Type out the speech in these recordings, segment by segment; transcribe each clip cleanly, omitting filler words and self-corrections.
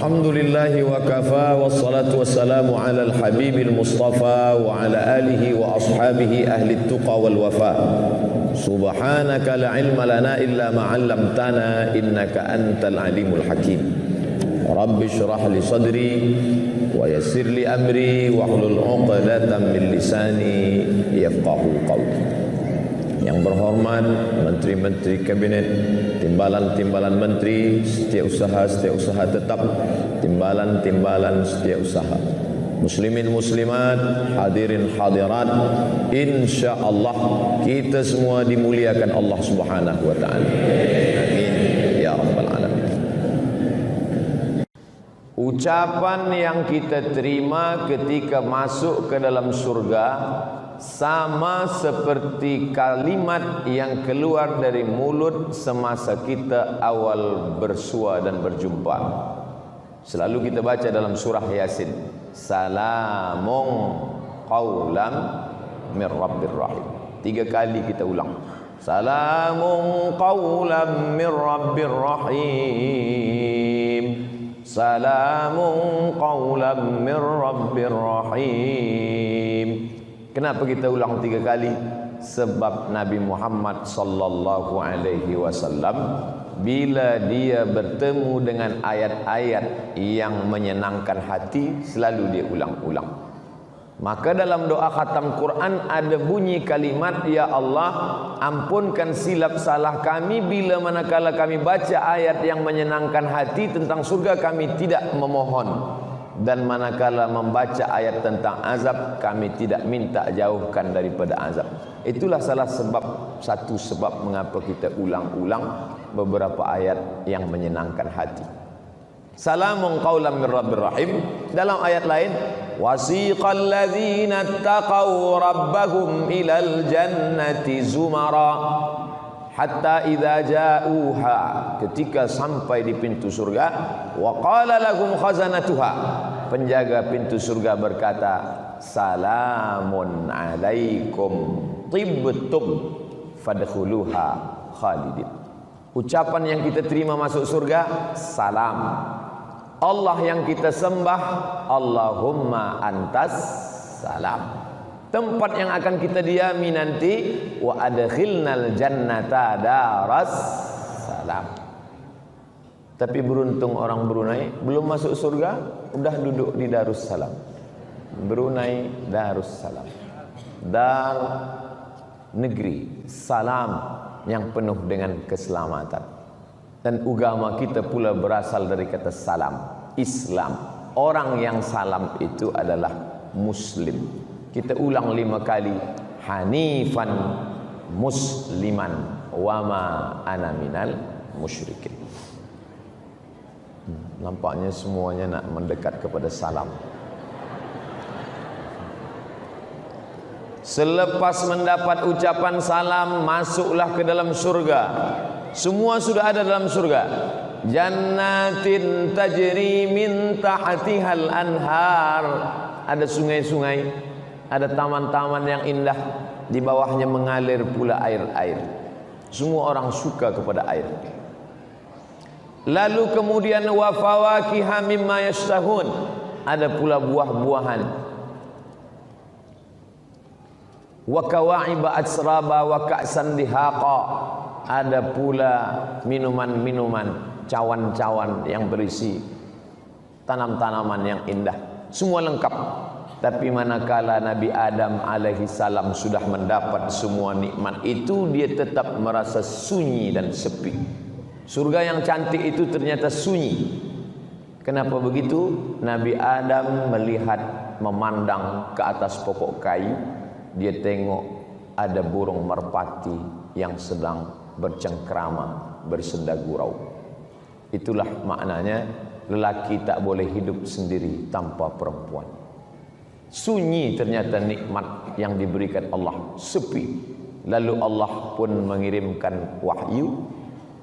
Alhamdulillahi wa kafa wassalatu wassalamu ala al-habibil mustafa wa ala alihi wa ashabihi ahli tuqa wal wafa. Subhanaka la ilma lana illa ma 'allamtana innaka antal alimul hakim. Rabbi shrah li sadri wa yassir li amri wahlul 'uqdatam min lisani yafqahu qawli. Yang berhormat menteri-menteri kabinet, timbalan-timbalan menteri, setiausaha tetap, timbalan-timbalan setiausaha, muslimin muslimat, hadirin hadirat, insyaallah kita semua dimuliakan Allah Subhanahu wa taala. Amin ya rabbal alamin. Ucapan yang kita terima ketika masuk ke dalam surga sama seperti kalimat yang keluar dari mulut semasa kita awal bersua dan berjumpa. Selalu kita baca dalam surah Yasin, salamun qaulam mir rabbir rahim. 3 kali kita ulang, salamun qaulam mir rabbir rahim, salamun qaulam mir rabbir rahim. Kenapa kita ulang 3 kali? Sebab Nabi Muhammad sallallahu alaihi wasallam bila dia bertemu dengan ayat-ayat yang menyenangkan hati selalu dia ulang-ulang. Maka dalam doa khatam Quran ada bunyi kalimat, ya Allah ampunkan silap salah kami bila manakala kami baca ayat yang menyenangkan hati tentang surga kami tidak memohon, dan manakala membaca ayat tentang azab kami tidak minta jauhkan daripada azab. Itulah satu sebab mengapa kita ulang-ulang beberapa ayat yang menyenangkan hati. Salamun qaulam mir rabbir rahim. Dalam ayat lain, wasiqal ladzina taqaw rabbahum ilal jannati zumara hatta idza ja'uha, ketika sampai di pintu surga, wa qala lahum khazanatuha, penjaga pintu surga berkata, salamun alaikum tibtum fadkhuluha khalidin. Ucapan yang kita terima masuk surga, salam. Allah yang kita sembah, Allahumma antas salam. Tempat yang akan kita diami nanti, wa adkhilnal jannata daras salam. Tapi beruntung orang Brunei belum masuk surga udah duduk di Darussalam. Brunei Darussalam, dar negeri salam yang penuh dengan keselamatan. Dan agama kita pula berasal dari kata salam, Islam. Orang yang salam itu adalah Muslim. Kita ulang 5 kali, hanifan musliman wama ana minal musyrikin. Nampaknya semuanya nak mendekat kepada salam. Selepas mendapat ucapan salam, masuklah ke dalam surga. Semua sudah ada dalam surga. Jannatin tajri min tahtihal anhar. Ada sungai-sungai, ada taman-taman yang indah, di bawahnya mengalir pula air-air. Semua orang suka kepada air. Lalu kemudian wa fawakiha mimma yashtahun, ada pula buah-buahan. Wa kawa'iba atsraba wa ka'san dihaqa, ada pula minuman-minuman, cawan-cawan yang berisi tanam-tanaman yang indah. Semua lengkap. Tapi manakala Nabi Adam alaihi salam sudah mendapat semua nikmat itu, dia tetap merasa sunyi dan sepi. Surga yang cantik itu ternyata sunyi. Kenapa begitu? Nabi Adam melihat, memandang ke atas pokok kayu, dia tengok ada burung merpati yang sedang bercengkrama, bersenda gurau. Itulah maknanya lelaki tak boleh hidup sendiri tanpa perempuan. Sunyi ternyata nikmat yang diberikan Allah, sepi. Lalu Allah pun mengirimkan wahyu.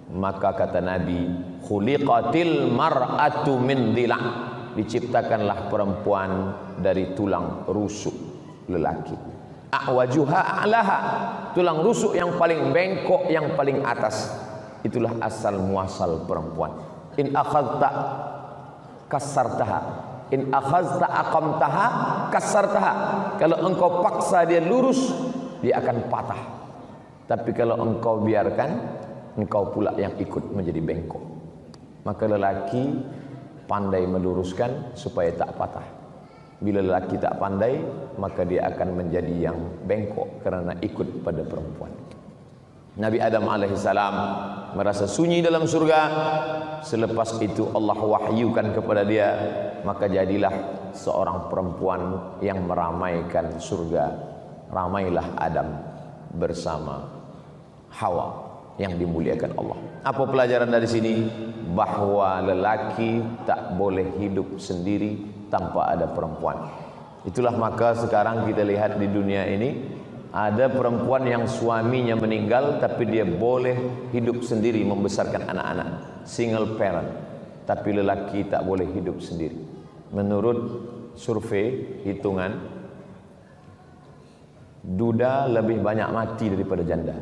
Maka kata Nabi, khuliqatil mar'atu min dhila', diciptakanlah perempuan dari tulang rusuk lelaki. A'wajuha a'laha, tulang rusuk yang paling bengkok, yang paling atas. Itulah asal muasal perempuan. In akhadta kasartaha. In akhazta aqamtaha kasartaha. Kalau engkau paksa dia lurus, dia akan patah. Tapi kalau engkau biarkan, engkau pula yang ikut menjadi bengkok. Maka lelaki pandai meluruskan supaya tak patah. Bila lelaki tak pandai, maka dia akan menjadi yang bengkok kerana ikut pada perempuan. Nabi Adam alaihissalam merasa sunyi dalam surga. Selepas itu Allah wahyukan kepada dia, maka jadilah seorang perempuan yang meramaikan surga. Ramailah Adam bersama Hawa yang dimuliakan Allah. Apa pelajaran dari sini? Bahwa lelaki tak boleh hidup sendiri tanpa ada perempuan. Itulah maka sekarang kita lihat di dunia ini ada perempuan yang suaminya meninggal tapi dia boleh hidup sendiri membesarkan anak-anak, single parent. Tapi lelaki tak boleh hidup sendiri. Menurut survei hitungan, duda lebih banyak mati daripada janda.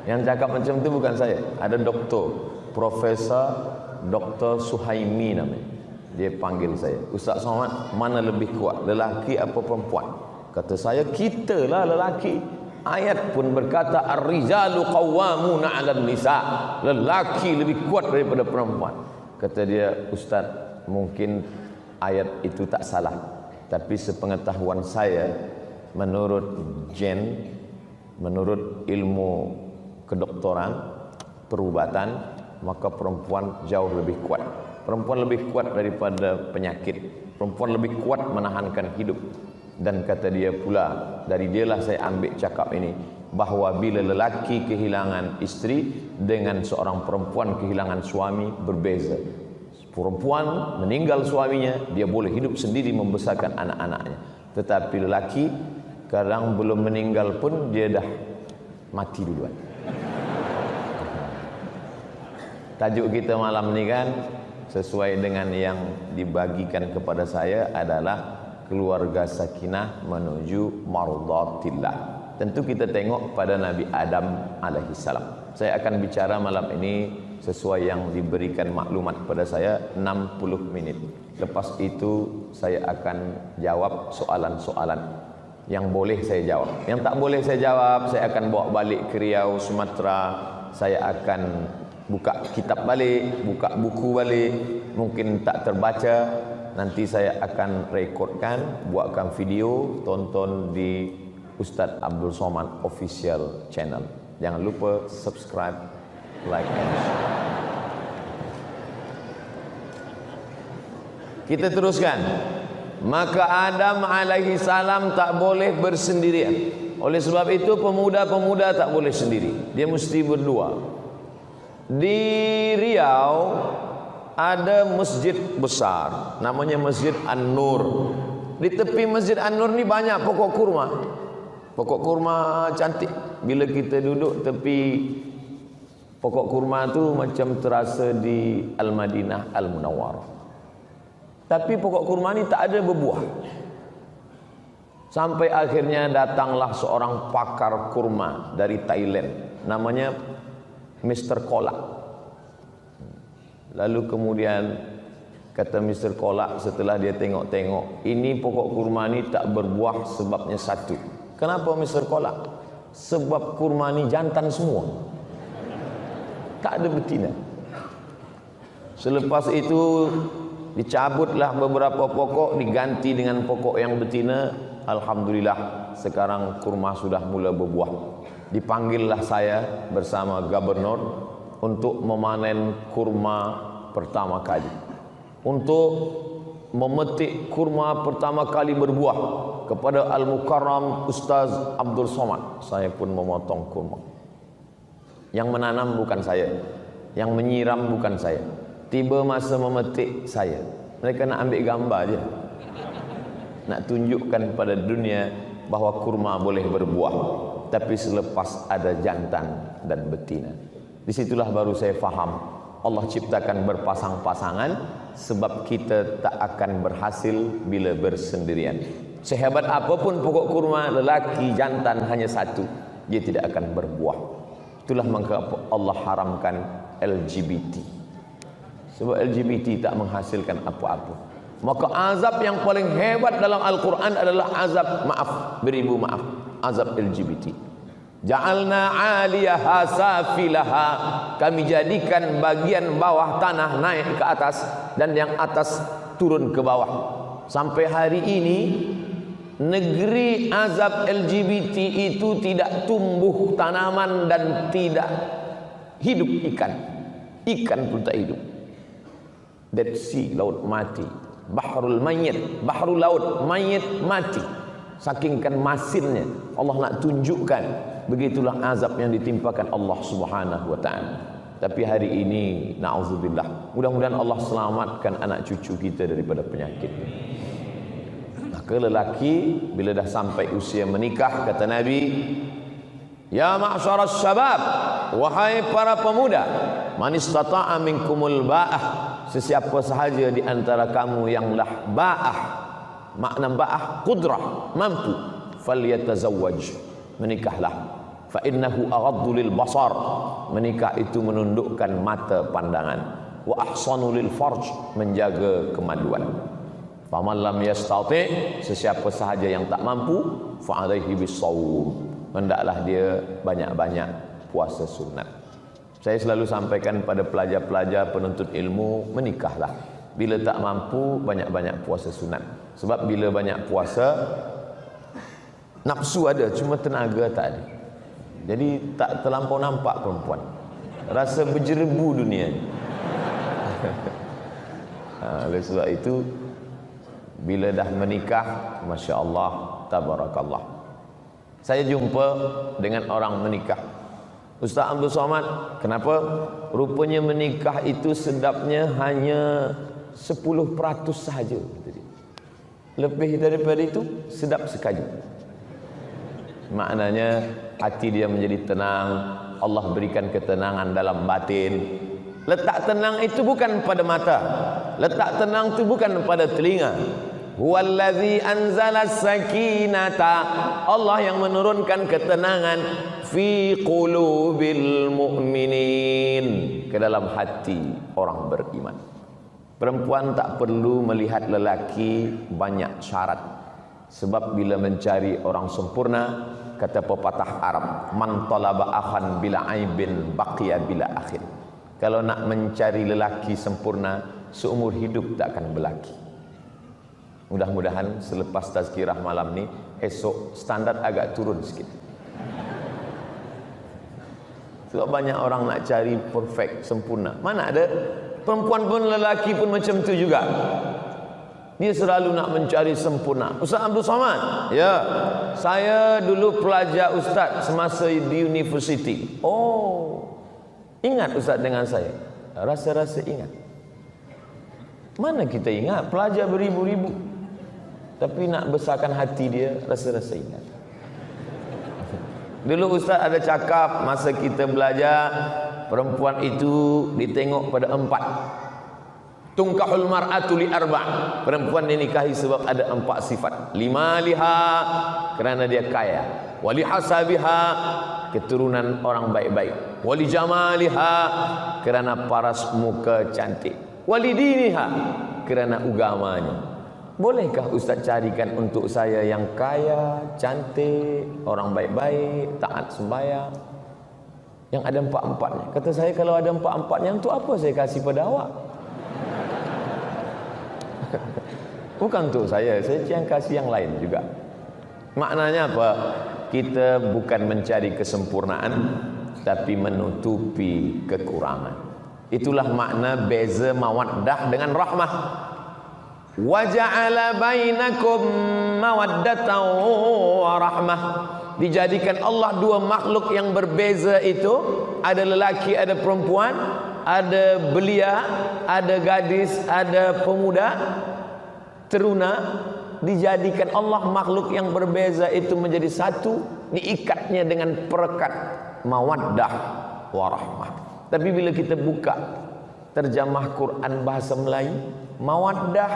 Yang cakap macam itu bukan saya, ada doktor, Profesor Dr. Suhaimi namanya. Dia panggil saya, Ustaz Somad, mana lebih kuat, lelaki apa perempuan? Kata saya, kita lah lelaki. Ayat pun berkata, ar-rijalu qawwamuna 'alan nisa. Lelaki lebih kuat daripada perempuan. Kata dia, Ustaz, mungkin ayat itu tak salah, tapi sepengetahuan saya, menurut menurut ilmu kedoktoran, perubatan, maka perempuan jauh lebih kuat. Perempuan lebih kuat daripada penyakit. Perempuan lebih kuat menahankan hidup. Dan kata dia pula, dari dialah saya ambil cakap ini, bahawa bila lelaki kehilangan isteri dengan seorang perempuan kehilangan suami berbeza. Perempuan meninggal suaminya, dia boleh hidup sendiri membesarkan anak-anaknya. Tetapi lelaki kadang belum meninggal pun dia dah mati duluan. Tajuk kita malam ni kan sesuai dengan yang dibagikan kepada saya adalah keluarga sakinah menuju mardatillah. Tentu kita tengok pada Nabi Adam alaihissalam. Saya akan bicara malam ini sesuai yang diberikan maklumat pada saya 60 minit. Lepas itu saya akan jawab soalan-soalan yang boleh saya jawab. Yang tak boleh saya jawab, saya akan bawa balik ke Riau, Sumatera. Saya akan buka kitab balik, buka buku balik, mungkin tak terbaca, nanti saya akan rekodkan, buatkan video, tonton di Ustaz Abdul Somad official channel. Jangan lupa subscribe, like and share. Kita teruskan. Maka Adam alaihi salam tak boleh bersendirian. Oleh sebab itu pemuda-pemuda tak boleh sendiri, dia mesti berdua. Di Riau ada masjid besar, namanya Masjid An-Nur. Di tepi Masjid An-Nur ni banyak pokok kurma. Pokok kurma cantik. Bila kita duduk tepi pokok kurma tu macam terasa di Al-Madinah Al-Munawwarah. Tapi pokok kurma ni tak ada berbuah. Sampai akhirnya datanglah seorang pakar kurma dari Thailand, namanya Mr. Kolak. Lalu kemudian kata Mr. Kolak setelah dia tengok-tengok, ini pokok kurma ni tak berbuah sebabnya satu. Kenapa Mr. Kolak? Sebab kurma ni jantan semua, tak ada betina. Selepas itu dicabutlah beberapa pokok, diganti dengan pokok yang betina. Alhamdulillah sekarang kurma sudah mula berbuah. Dipanggillah saya bersama gubernur untuk memanen kurma pertama kali, untuk memetik kurma pertama kali berbuah kepada Al-Mukarram Ustaz Abdul Somad. Saya pun memotong kurma. Yang menanam bukan saya, yang menyiram bukan saya. Tiba masa memetik saya, mereka nak ambil gambar je, nak tunjukkan pada dunia bahawa kurma boleh berbuah, tapi selepas ada jantan dan betina. Disitulah baru saya faham Allah ciptakan berpasang-pasangan sebab kita tak akan berhasil bila bersendirian. Sehebat apapun pokok kurma, lelaki jantan hanya satu, dia tidak akan berbuah. Itulah mengapa Allah haramkan LGBT. Sebab LGBT tak menghasilkan apa-apa. Maka azab yang paling hebat dalam Al-Quran adalah azab maaf, beribu maaf, azab LGBT. Ja'alna 'aliyaha safilaha, kami jadikan bagian bawah tanah naik ke atas dan yang atas turun ke bawah. Sampai hari ini negeri azab LGBT itu tidak tumbuh tanaman dan tidak hidup ikan. Ikan pun tak hidup. Dead Sea, laut mati. Bahrul Mayyit, bahrul laut mayit mati. Sakingkan masinnya Allah nak tunjukkan, begitulah azab yang ditimpakan Allah Subhanahu wa taala. Tapi hari ini na'udzubillah, mudah-mudahan Allah selamatkan anak cucu kita daripada penyakit. Maka lelaki bila dah sampai usia menikah, kata Nabi, ya ma'syaras syabab, wahai para pemuda, man istata'a minkumul ba'ah, sesiapa sahaja di antara kamu yang lah ba'ah, makna ba'ah qudrah, mampu, falyatazawwaj, menikahlah. Fa innahu aghaddu lil basar, menikah itu menundukkan mata pandangan, wa ahsanu lil farj, menjaga kemaluan. Faman lam yastati, sesiapa sahaja yang tak mampu, fa alaihi bisawm, hendaklah dia banyak-banyak puasa sunat. Saya selalu sampaikan pada pelajar-pelajar penuntut ilmu, menikahlah. Bila tak mampu, banyak-banyak puasa sunat. Sebab bila banyak puasa, nafsu ada, cuma tenaga tak ada. Jadi tak terlampau nampak perempuan. Rasa berjerebu dunia ni. Oleh sebab itu, bila dah menikah, Masya Allah, Tabarakallah. Saya jumpa dengan orang menikah. Ustaz Abdul Somad, kenapa? Rupanya menikah itu sedapnya hanya 10% sahaja. Lebih daripada itu, sedap sekali. Maknanya hati dia menjadi tenang, Allah berikan ketenangan dalam batin. Letak tenang itu bukan pada mata, letak tenang itu bukan pada telinga. Huwallazi anzala sakinata, Allah yang menurunkan ketenangan fi qulubil mu'minin, ke dalam hati orang beriman. Perempuan tak perlu melihat lelaki banyak syarat, sebab bila mencari orang sempurna, kata pepatah Arab, man talaba akhan bila aibin baqiya bila akhin. Kalau nak mencari lelaki sempurna, seumur hidup tak akan berlaki. Mudah-mudahan selepas tazkirah malam ni, esok standar agak turun sikit. Sebab banyak orang nak cari perfect, sempurna. Mana ada? Perempuan pun, lelaki pun macam tu juga. Dia selalu nak mencari sempurna. Ustaz Abdul Somad, ya, saya dulu pelajar ustaz semasa di universiti. Oh, ingat ustaz dengan saya? Rasa-rasa ingat. Mana kita ingat? Pelajar beribu-ribu. Tapi nak besarkan hati dia, rasa-rasa ingat. Dulu ustaz ada cakap, masa kita belajar, perempuan itu ditengok pada 4. Tungkahul mar'atu li arba', perempuan dinikahi sebab ada 4 sifat. Lima liha, kerana dia kaya. Wali hasabiha, keturunan orang baik-baik. Wali jamaliha, kerana paras muka cantik. Wali diniha, kerana agamanya. Bolehkah ustaz carikan untuk saya yang kaya, cantik, orang baik-baik, taat sembahyang, yang ada 4-4-nya? Kata saya, kalau ada 4-4-nya, untuk apa saya kasih pada awak? Bukan untuk saya yang kasih yang lain juga. Maknanya apa? Kita bukan mencari kesempurnaan, tapi menutupi kekurangan. Itulah makna beza mawaddah dengan rahmah. Wa ja'ala bainakum mawaddatan wa rahmah. Dijadikan Allah dua makhluk yang berbeza itu, ada lelaki, ada perempuan, ada belia, ada gadis, ada pemuda, teruna. Dijadikan Allah makhluk yang berbeza itu menjadi satu, diikatnya dengan perekat mawaddah warahmah. Tapi bila kita buka terjemah Quran bahasa Melayu, mawaddah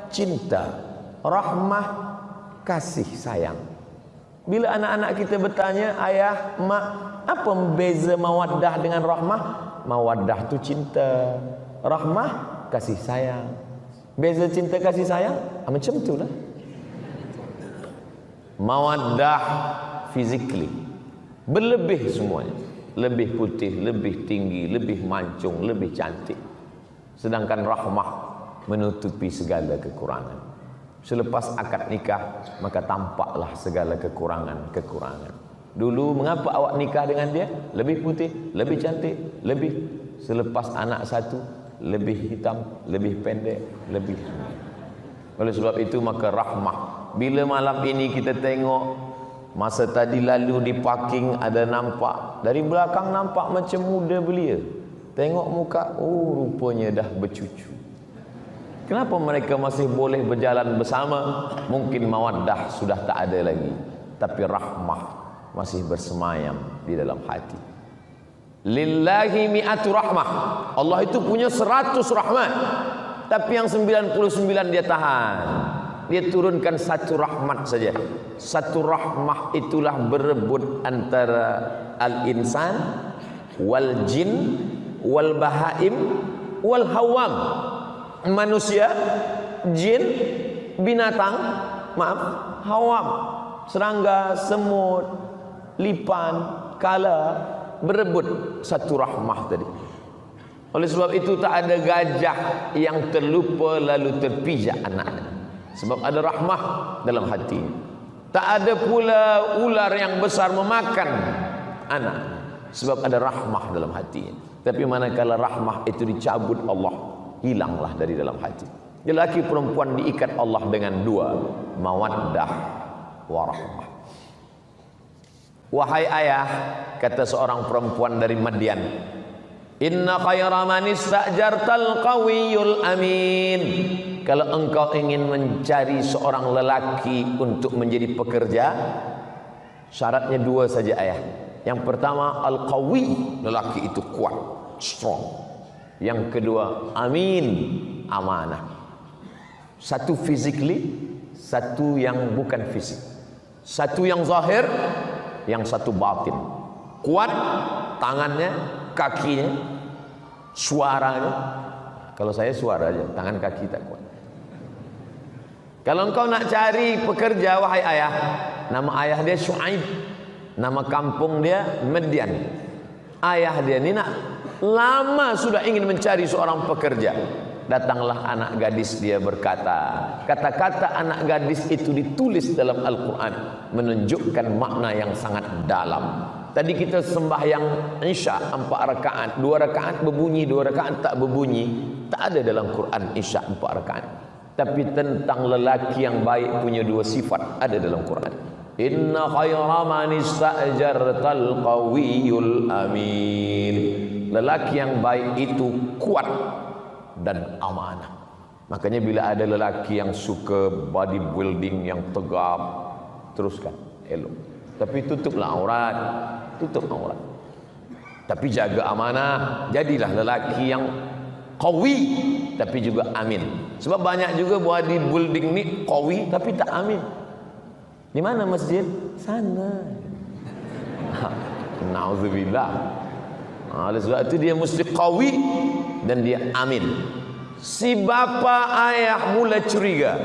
cinta, rahmah kasih sayang. Bila anak-anak kita bertanya, ayah, mak, apa beza mawaddah dengan rahmah? Mawaddah tu cinta, Rahmah, kasih sayang. Beza cinta kasih sayang, macam itulah. Mawaddah, physically, berlebih semuanya. Lebih putih, lebih tinggi, lebih mancung, lebih cantik. Sedangkan rahmah menutupi segala kekurangan. Selepas akad nikah, maka tampaklah segala kekurangan-kekurangan. Dulu mengapa awak nikah dengan dia? Lebih putih, lebih cantik, lebih. Selepas anak satu, lebih hitam, lebih pendek, lebih. Oleh sebab itu maka rahmah. Bila malam ini kita tengok, masa tadi lalu di parking ada nampak, dari belakang nampak macam muda belia. Tengok muka, oh rupanya dah bercucu. Kenapa mereka masih boleh berjalan bersama? Mungkin mawaddah sudah tak ada lagi, tapi rahmah masih bersemayam di dalam hati. Lillahi mi'atu rahmah. Allah itu punya 100 rahmat, tapi yang 99 dia tahan. Dia turunkan satu rahmat saja. Satu rahmah itulah berebut antara al-insan wal jin wal bahaim wal hawam. Manusia, jin, binatang, maaf, hawam, serangga, semut, lipan, kala, berebut satu rahmah tadi. Oleh sebab itu tak ada gajah yang terlupa lalu terpijak anaknya, sebab ada rahmah dalam hati. Tak ada pula ular yang besar memakan anak, sebab ada rahmah dalam hati. Tapi manakala rahmah itu dicabut Allah, hilanglah dari dalam hati. Lelaki perempuan diikat Allah dengan dua, mawaddah wa rahmah. Wahai ayah, kata seorang perempuan dari Madian, inna khayra man istajartal qawiyul amin. Kalau engkau ingin mencari seorang lelaki untuk menjadi pekerja, syaratnya dua saja ayah. Yang pertama al-qawi, lelaki itu kuat, strong. Yang kedua amin, amanah. Satu physically, satu yang bukan fisik. Satu yang zahir, yang satu batin. Kuat tangannya, kakinya, suaranya. Kalau saya suara aja, tangan kaki tak kuat. Kalau engkau nak cari pekerja, wahai ayah, nama ayah dia Syuaib, nama kampung dia Madian. Ayah dia ni nak lama sudah ingin mencari seorang pekerja. Datanglah anak gadis dia berkata. Kata-kata anak gadis itu ditulis dalam Al-Quran, menunjukkan makna yang sangat dalam. Tadi kita sembahyang Isya 4 rakaat, 2 rakaat berbunyi, 2 rakaat tak berbunyi. Tak ada dalam Quran Isya 4 rakaat. Tapi tentang lelaki yang baik punya 2 sifat ada dalam Quran. Inna khayra man istajartal qawiyul amin. Lelaki yang baik itu kuat dan amanah. Makanya bila ada lelaki yang suka bodybuilding yang tegap, teruskan, elok. Tapi tutuplah aurat, tutup aurat. Tapi jaga amanah, jadilah lelaki yang qawi tapi juga amin. Sebab banyak juga bodybuilding ni qawi tapi tak amin. Di mana masjid? Sana. Nauzubillah. Oleh sebab itu dia mesti qawi dan dia amin. Si bapa ayah mula curiga.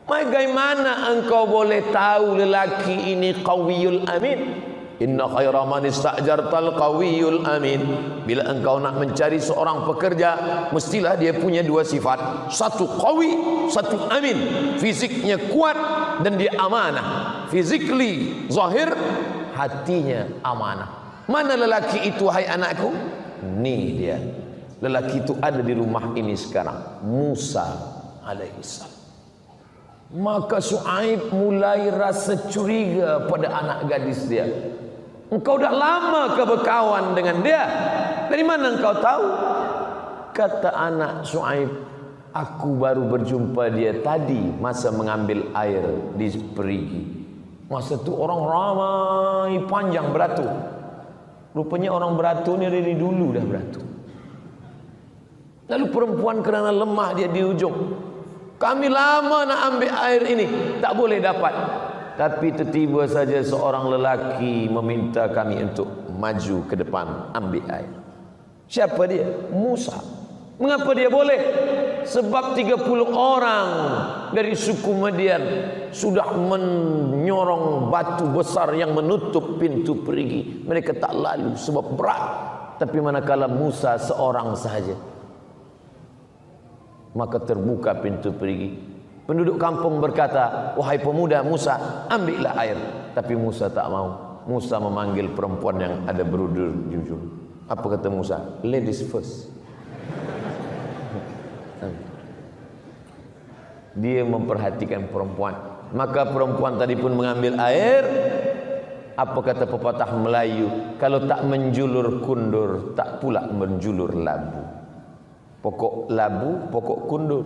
Bagaimana engkau boleh tahu lelaki ini qawiyul amin? Inna khaira man istajartal qawiyul amin. Bila engkau nak mencari seorang pekerja, mestilah dia punya 2 sifat. Satu qawi, satu amin. Fisiknya kuat dan dia amanah. Physically zahir, hatinya amanah. Mana lelaki itu hai anakku? Ni dia. Lelaki itu ada di rumah ini sekarang, Musa alaihissalam. Maka Syuaib mulai rasa curiga pada anak gadis dia. Engkau dah lama ke berkawan dengan dia? Dari mana engkau tahu? Kata anak Syuaib, aku baru berjumpa dia tadi masa mengambil air di perigi. Masa tu orang ramai panjang beratur. Rupanya orang beratur ni dari dulu dah beratur. Lalu perempuan kerana lemah dia di ujung. Kami lama nak ambil air ini, tak boleh dapat. Tapi tiba-tiba saja seorang lelaki meminta kami untuk maju ke depan ambil air. Siapa dia? Musa. Mengapa dia boleh? Sebab 30 orang dari suku Madian sudah menyorong batu besar yang menutup pintu perigi. Mereka tak lalu sebab berat. Tapi manakala Musa seorang sahaja, maka terbuka pintu perigi. Penduduk kampung berkata, wahai pemuda Musa, ambillah air. Tapi Musa tak mau. Musa memanggil perempuan yang ada berudul jujur. Apa kata Musa? Ladies first. Dia memperhatikan perempuan. Maka perempuan tadi pun mengambil air. Apa kata pepatah Melayu? Kalau tak menjulur kundur, tak pula menjulur labu. Pokok labu, pokok kundur.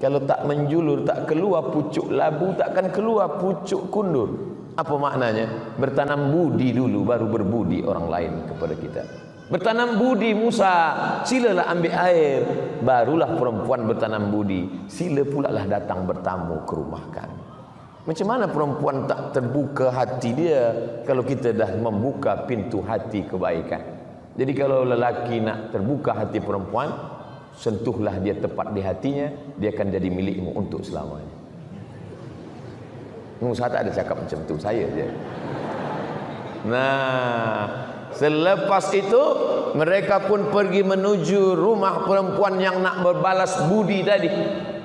Kalau tak menjulur, tak keluar pucuk labu, takkan keluar pucuk kundur. Apa maknanya? Bertanam budi dulu, baru berbudi orang lain kepada kita. Bertanam budi Musa, silalah ambil air. Barulah perempuan bertanam budi, sila pula lah datang bertamu ke rumah kami. Macam mana perempuan tak terbuka hati dia kalau kita dah membuka pintu hati kebaikan? Jadi kalau lelaki nak terbuka hati perempuan, sentuhlah dia tepat di hatinya, dia akan jadi milikmu untuk selamanya. Saya tak ada cakap macam tu, saya je. Nah, selepas itu mereka pun pergi menuju rumah perempuan yang nak berbalas budi tadi.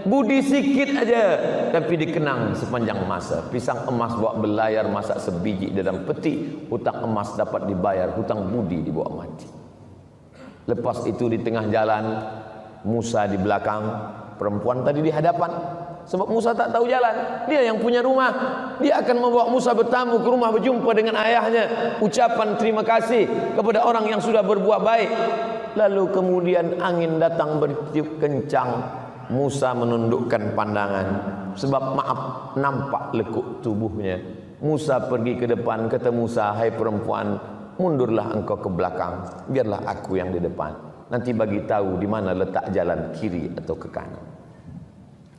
Budi sikit aja, tapi dikenang sepanjang masa. Pisang emas bawa belayar, masak sebiji dalam peti. Hutang emas dapat dibayar, hutang budi dibawa mati. Lepas itu di tengah jalan, Musa di belakang, perempuan tadi di hadapan. Sebab Musa tak tahu jalan, dia yang punya rumah. Dia akan membawa Musa bertamu ke rumah, berjumpa dengan ayahnya, ucapan terima kasih kepada orang yang sudah berbuat baik. Lalu kemudian angin datang bertiup kencang. Musa menundukkan pandangan, sebab maaf nampak lekuk tubuhnya. Musa pergi ke depan. Kata Musa, hai perempuan, mundurlah engkau ke belakang, biarlah aku yang di depan. Nanti bagi tahu di mana letak jalan kiri atau ke kanan.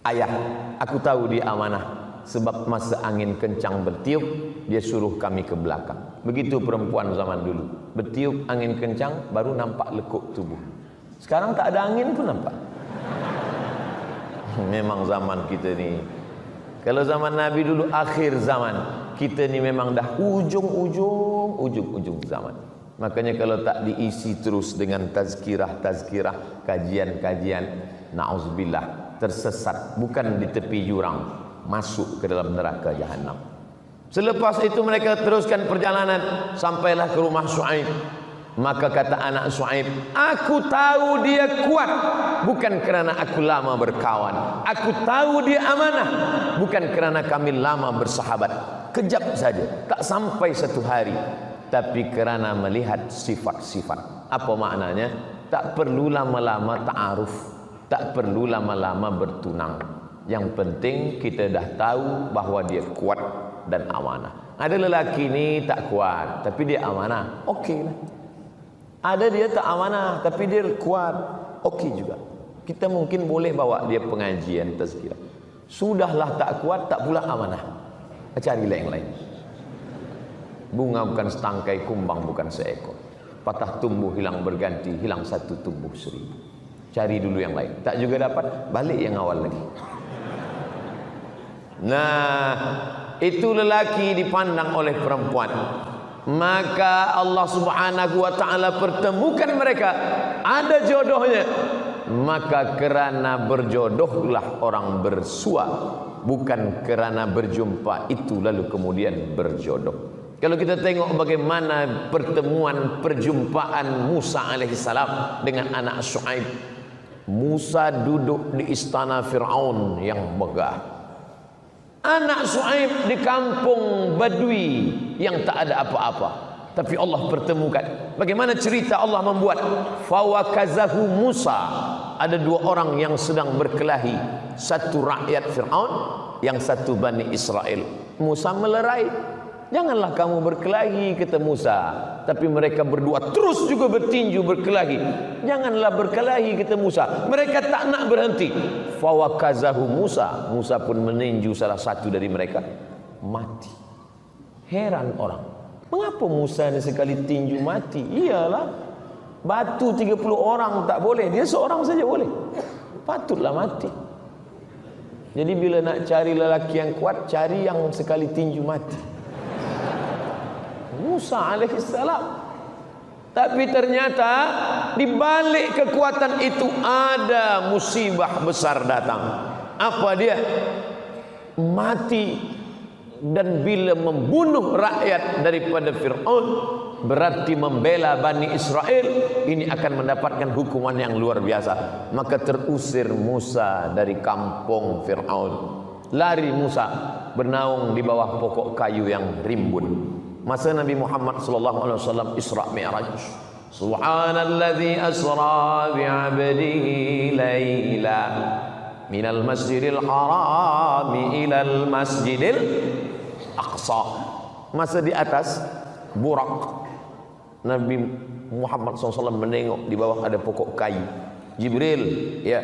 Ayah, aku tahu dia amanah, sebab masa angin kencang bertiup, dia suruh kami ke belakang. Begitu perempuan zaman dulu, bertiup angin kencang, baru nampak lekuk tubuh. Sekarang tak ada angin pun nampak. Memang zaman kita ni, kalau zaman Nabi dulu akhir zaman, kita ni memang dah ujung zaman. Makanya kalau tak diisi terus dengan tazkirah, kajian-kajian, na'udzubillah, tersesat, bukan di tepi jurang, masuk ke dalam neraka jahanam. Selepas itu mereka teruskan perjalanan, sampailah ke rumah Syuaib. Maka kata anak Syuaib, aku tahu dia kuat, bukan kerana aku lama berkawan. Aku tahu dia amanah, bukan kerana kami lama bersahabat. Kejap saja, tak sampai 1 hari, tapi kerana melihat sifat-sifat. Apa maknanya? Tak perlu lama-lama ta'aruf, tak perlu lama-lama bertunang. Yang penting kita dah tahu bahawa dia kuat dan amanah. Ada lelaki ni tak kuat, tapi dia amanah, okey lah. Ada dia tak amanah, tapi dia kuat, okey juga. Kita mungkin boleh bawa dia pengajian tazkirah. Sudahlah tak kuat, tak pula amanah, carilah yang lain. Bunga bukan setangkai, kumbang bukan seekor. Patah tumbuh hilang berganti, hilang satu tumbuh 1000. Cari dulu yang lain. Tak juga dapat, balik yang awal lagi. Nah, itu lelaki dipandang oleh perempuan. Maka Allah Subhanahu wa ta'ala pertemukan mereka, ada jodohnya. Maka kerana berjodohlah orang bersua, bukan kerana berjumpa itu lalu kemudian berjodoh. Kalau kita tengok bagaimana pertemuan perjumpaan Musa alaihissalam dengan anak Syuaib. Musa duduk di istana Fir'aun yang megah. Anak Syuaib di kampung Badui yang tak ada apa-apa. Tapi Allah pertemukan. Bagaimana cerita Allah membuat? Fawakazahu Musa. Ada 2 orang yang sedang berkelahi. Satu rakyat Fir'aun, yang satu Bani Israel. Musa melerai. Janganlah kamu berkelahi, kata Musa. Tapi mereka berdua terus juga bertinju berkelahi. Janganlah berkelahi, kata Musa. Mereka tak nak berhenti. Fawakazahu Musa. Musa pun meninju salah satu dari mereka, mati. Heran orang, mengapa Musa ni sekali tinju mati? Iyalah, Batu 30 orang tak boleh, dia seorang saja boleh. Patutlah mati. Jadi bila nak cari lelaki yang kuat, cari yang sekali tinju mati. Musa alaihissalam. Tapi ternyata di balik kekuatan itu ada musibah besar datang. Apa dia? Mati. Dan bila membunuh rakyat daripada Fir'aun, berarti membela Bani Israel, ini akan mendapatkan hukuman yang luar biasa. Maka terusir Musa dari kampung Fir'aun. Lari Musa bernaung di bawah pokok kayu yang rimbun. Masa Nabi Muhammad SAW Isra Mi'raj. Subhanalladzi asra bi'abdihi layla minal masjidil harami ilal masjidil aqsa. Masa di atas Burak, Nabi Muhammad SAW menengok di bawah ada pokok kayu. Jibril, ya,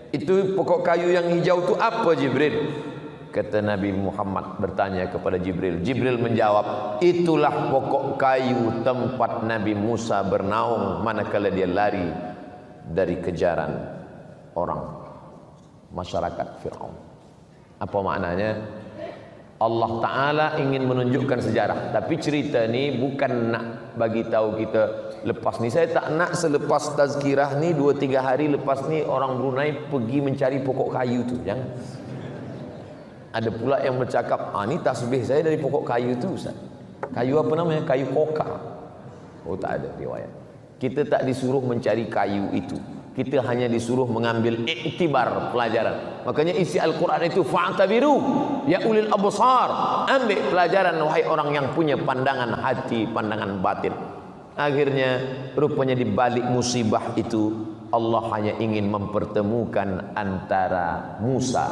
itu pokok kayu yang hijau itu apa Jibril? Kata Nabi Muhammad bertanya kepada Jibril. Jibril menjawab, itulah pokok kayu tempat Nabi Musa bernaung manakala dia lari dari kejaran orang masyarakat Fir'aun. Apa maknanya? Allah Ta'ala ingin menunjukkan sejarah. Tapi cerita ni bukan nak bagi tahu kita lepas ni. Saya tak nak selepas tazkirah ni 2-3 hari lepas ni orang Brunei pergi mencari pokok kayu tu. Jangan. Ada pula yang bercakap, ni tasbih saya dari pokok kayu tu Ustaz. Kayu apa namanya? Kayu koka. Oh, tak ada riwayat. Kita tak disuruh mencari kayu itu. Kita hanya disuruh mengambil iktibar, pelajaran. Makanya isi Al-Quran itu fa'tabiru ya ulil absar. Ambil pelajaran wahai orang yang punya pandangan hati, pandangan batin. Akhirnya rupanya di balik musibah itu Allah hanya ingin mempertemukan antara Musa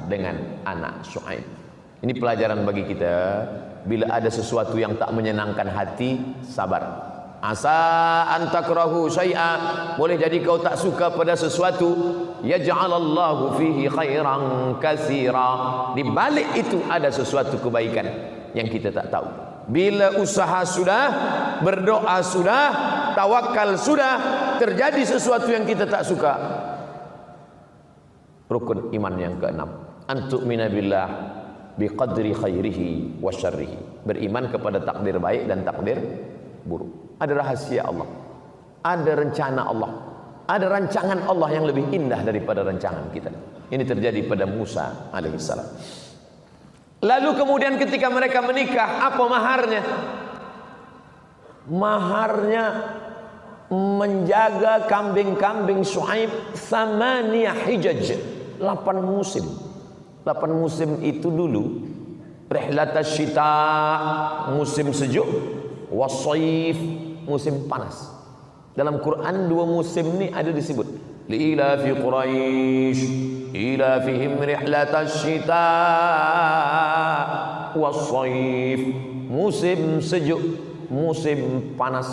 dengan anak Syuaib. Ini pelajaran bagi kita. Bila ada sesuatu yang tak menyenangkan hati, sabar. Asa antakrahu syai'a, boleh jadi kau tak suka pada sesuatu, yaj'alallahu fihi khairan katsira. Di balik itu ada sesuatu kebaikan yang kita tak tahu. Bila usaha sudah, berdoa sudah, tawakal sudah, terjadi sesuatu yang kita tak suka, rukun iman yang keenam, antu'mina billah biqadri khairihi wa syarrihi. Beriman kepada takdir baik dan takdir buruk. Ada rahasia Allah, ada rencana Allah, ada rancangan Allah yang lebih indah daripada rancangan kita. Ini terjadi pada Musa alaihissalam. Lalu kemudian ketika mereka menikah, apa maharnya? Maharnya menjaga kambing-kambing Syuaib 8 hijaj, 8 musim. 8 musim itu dulu, rihlatas syita, musim sejuk, wasayif, musim panas. Dalam Quran 2 musim ni ada disebut. Li'ilafi Quraisy ilafihim rihlatas syita wasayif, musim sejuk, musim panas.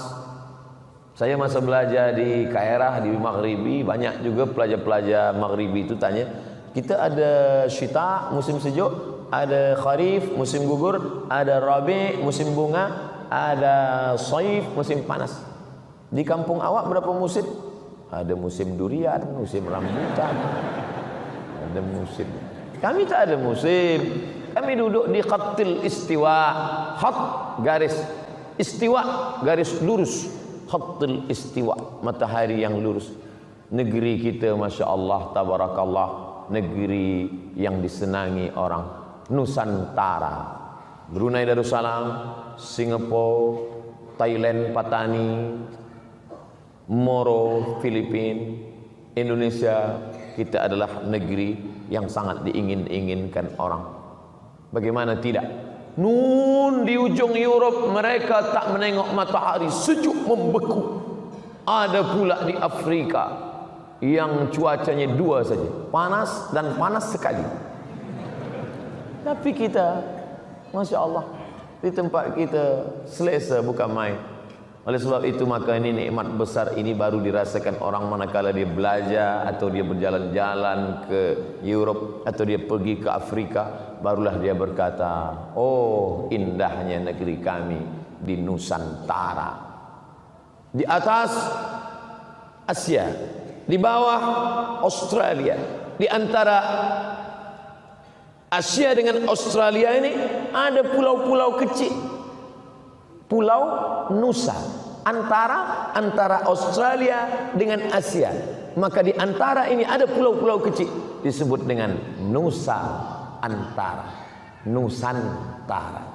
Saya masa belajar di Kairah, di Maghribi, banyak juga pelajar-pelajar Maghribi itu tanya, kita ada syita, musim sejuk, ada kharif, musim gugur, ada rabi, musim bunga, ada saif, musim panas. Di kampung awak berapa musim? Ada musim durian, musim rambutan, ada musim. Kami tak ada musim. Kami duduk di khatil istiwa. Khat, garis. Istiwa, garis lurus. Khatil istiwa, matahari yang lurus. Negeri kita Masya Allah, tabarakallah, negeri yang disenangi orang. Nusantara, Brunei Darussalam, Singapura, Thailand, Patani, Moro, Filipina, Indonesia. Kita adalah negeri yang sangat diingin-inginkan orang. Bagaimana tidak? Nun di ujung Europe mereka tak menengok matahari, sejuk membeku. Ada pula di Afrika yang cuacanya 2 saja, panas dan panas sekali. Tapi kita, Masya Allah, di tempat kita selesa bukan main. Oleh sebab itu maka ini nikmat besar ini baru dirasakan orang manakala dia belajar atau dia berjalan-jalan ke Europe atau dia pergi ke Afrika, barulah dia berkata, oh indahnya negeri kami di Nusantara. Di atas Asia, di bawah Australia. Di antara Asia dengan Australia ini ada pulau-pulau kecil. Pulau Nusa, antara Australia dengan Asia. Maka di antara ini ada pulau-pulau kecil disebut dengan Nusa Antara, Nusantara.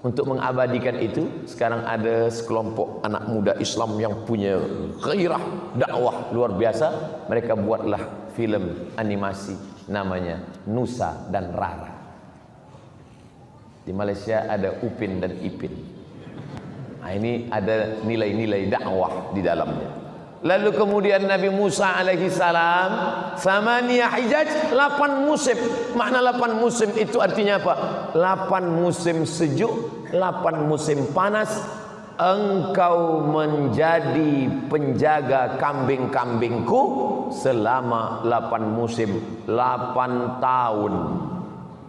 Untuk mengabadikan itu, sekarang ada sekelompok anak muda Islam yang punya gairah dakwah luar biasa. Mereka buatlah film animasi namanya Nusa dan Rara. Di Malaysia ada Upin dan Ipin. Nah, ini ada nilai-nilai dakwah di dalamnya. Lalu kemudian Nabi Musa alaihi salam, Samaniyah hijaj, 8 musim. Makna 8 musim itu artinya apa? 8 musim sejuk, 8 musim panas. Engkau menjadi penjaga kambing-kambingku selama 8 musim, 8 tahun.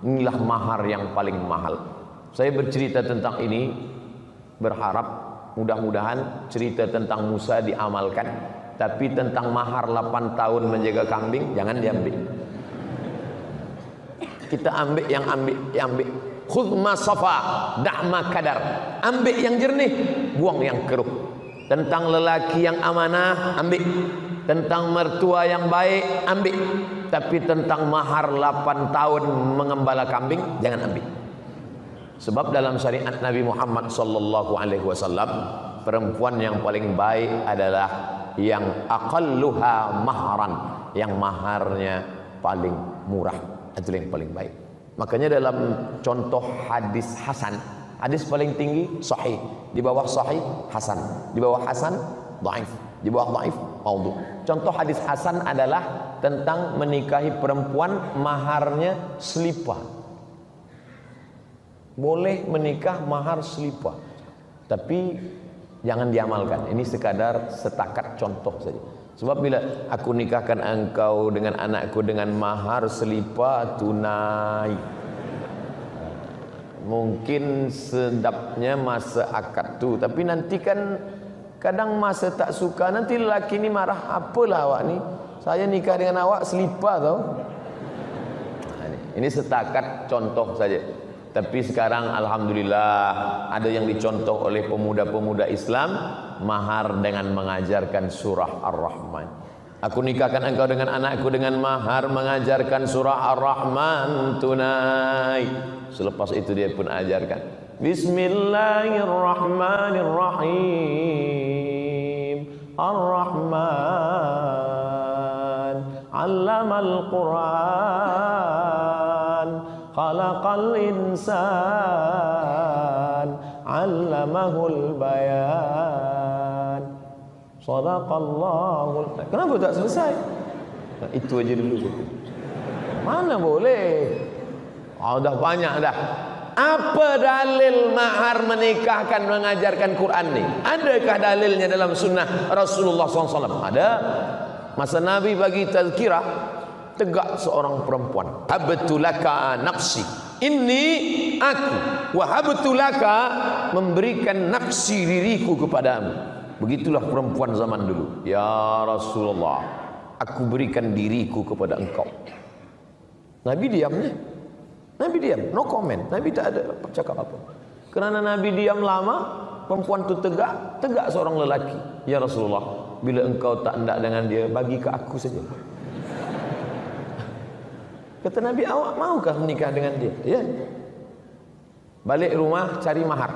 Inilah mahar yang paling mahal. Saya bercerita tentang ini, berharap mudah-mudahan cerita tentang Musa diamalkan. Tapi tentang mahar 8 tahun menjaga kambing, jangan diambil. Kita ambil yang ambil. Khudh ma safa, da' ma kadar. Ambil yang jernih, buang yang keruh. Tentang lelaki yang amanah, ambil. Tentang mertua yang baik, ambil. Tapi tentang mahar 8 tahun mengembala kambing, jangan ambil. Sebab dalam syariat Nabi Muhammad sallallahu alaihi wasallam, perempuan yang paling baik adalah yang aqalluha mahran, yang maharnya paling murah. Itu yang paling baik. Makanya dalam contoh hadis hasan, hadis paling tinggi sahih, di bawah sahih hasan, di bawah hasan dhaif, di bawah dhaif maudhu. Contoh hadis hasan adalah tentang menikahi perempuan maharnya selipar. Boleh menikah mahar selipar, tapi jangan diamalkan. Ini sekadar setakat contoh saja. Sebab bila aku nikahkan engkau dengan anakku dengan mahar selipar tunai, mungkin sedapnya masa akad tu, tapi nanti kan kadang masa tak suka, nanti lelaki ni marah, apalah awak ni, saya nikah dengan awak selipar tau. Ini setakat contoh saja. Tapi sekarang alhamdulillah ada yang dicontoh oleh pemuda-pemuda Islam, mahar dengan mengajarkan surah Ar-Rahman. Aku nikahkan engkau dengan anakku dengan mahar mengajarkan surah Ar-Rahman tunai. Selepas itu dia pun ajarkan Bismillahirrahmanirrahim. Ar-Rahman 'allamal Qur'an, khalaqal insan, 'allamahul bayan. Shadaqallahul. Kenapa tak selesai? Nah, itu aja dulu. Mana boleh? Dah banyak dah. Apa dalil mahar menikahkan mengajarkan Quran ni? Adakah dalilnya dalam sunnah Rasulullah SAW? Ada. Masa Nabi bagi tazkirah, tegak seorang perempuan, habtulaka nafsi, ini aku wahabtulaka, memberikan nafsi diriku kepadamu. Begitulah perempuan zaman dulu. Ya Rasulullah, aku berikan diriku kepada engkau. Nabi diamnya, Nabi diam, no comment. Nabi tak ada bercakap apa. Kerana Nabi diam lama, perempuan itu tegak seorang lelaki. Ya Rasulullah, bila engkau tak hendak dengan dia, bagi ke aku saja. Kata Nabi, awak maukah menikah dengan dia? Ya. Balik rumah cari mahar.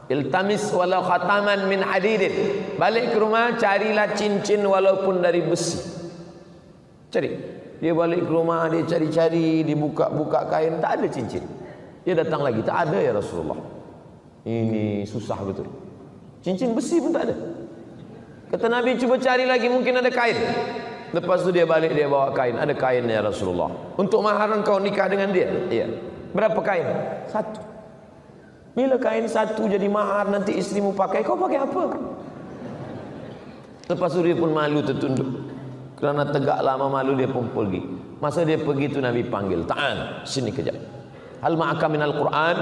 Iltamis walau khataman min hadidin. Balik ke rumah carilah cincin walaupun dari besi. Cari. Dia balik ke rumah, dia cari-cari, dibuka-buka kain, tak ada cincin. Dia datang lagi, tak ada ya Rasulullah. Ini susah betul. Cincin besi pun tak ada. Kata Nabi, cuba cari lagi, mungkin ada kain. Lepas tu dia balik, dia bawa kain. Ada kain ya Rasulullah. Untuk mahar engkau nikah dengan dia? Iya. Berapa kain? 1. Bila kain 1 jadi mahar, nanti istrimu pakai, kau pakai apa? Lepas tu dia pun malu tertunduk. Kerana tegak lama malu, dia pun pergi. Masa dia pergi tu Nabi panggil, ta'al, sini kejap. Hal ma'aka minal Quran,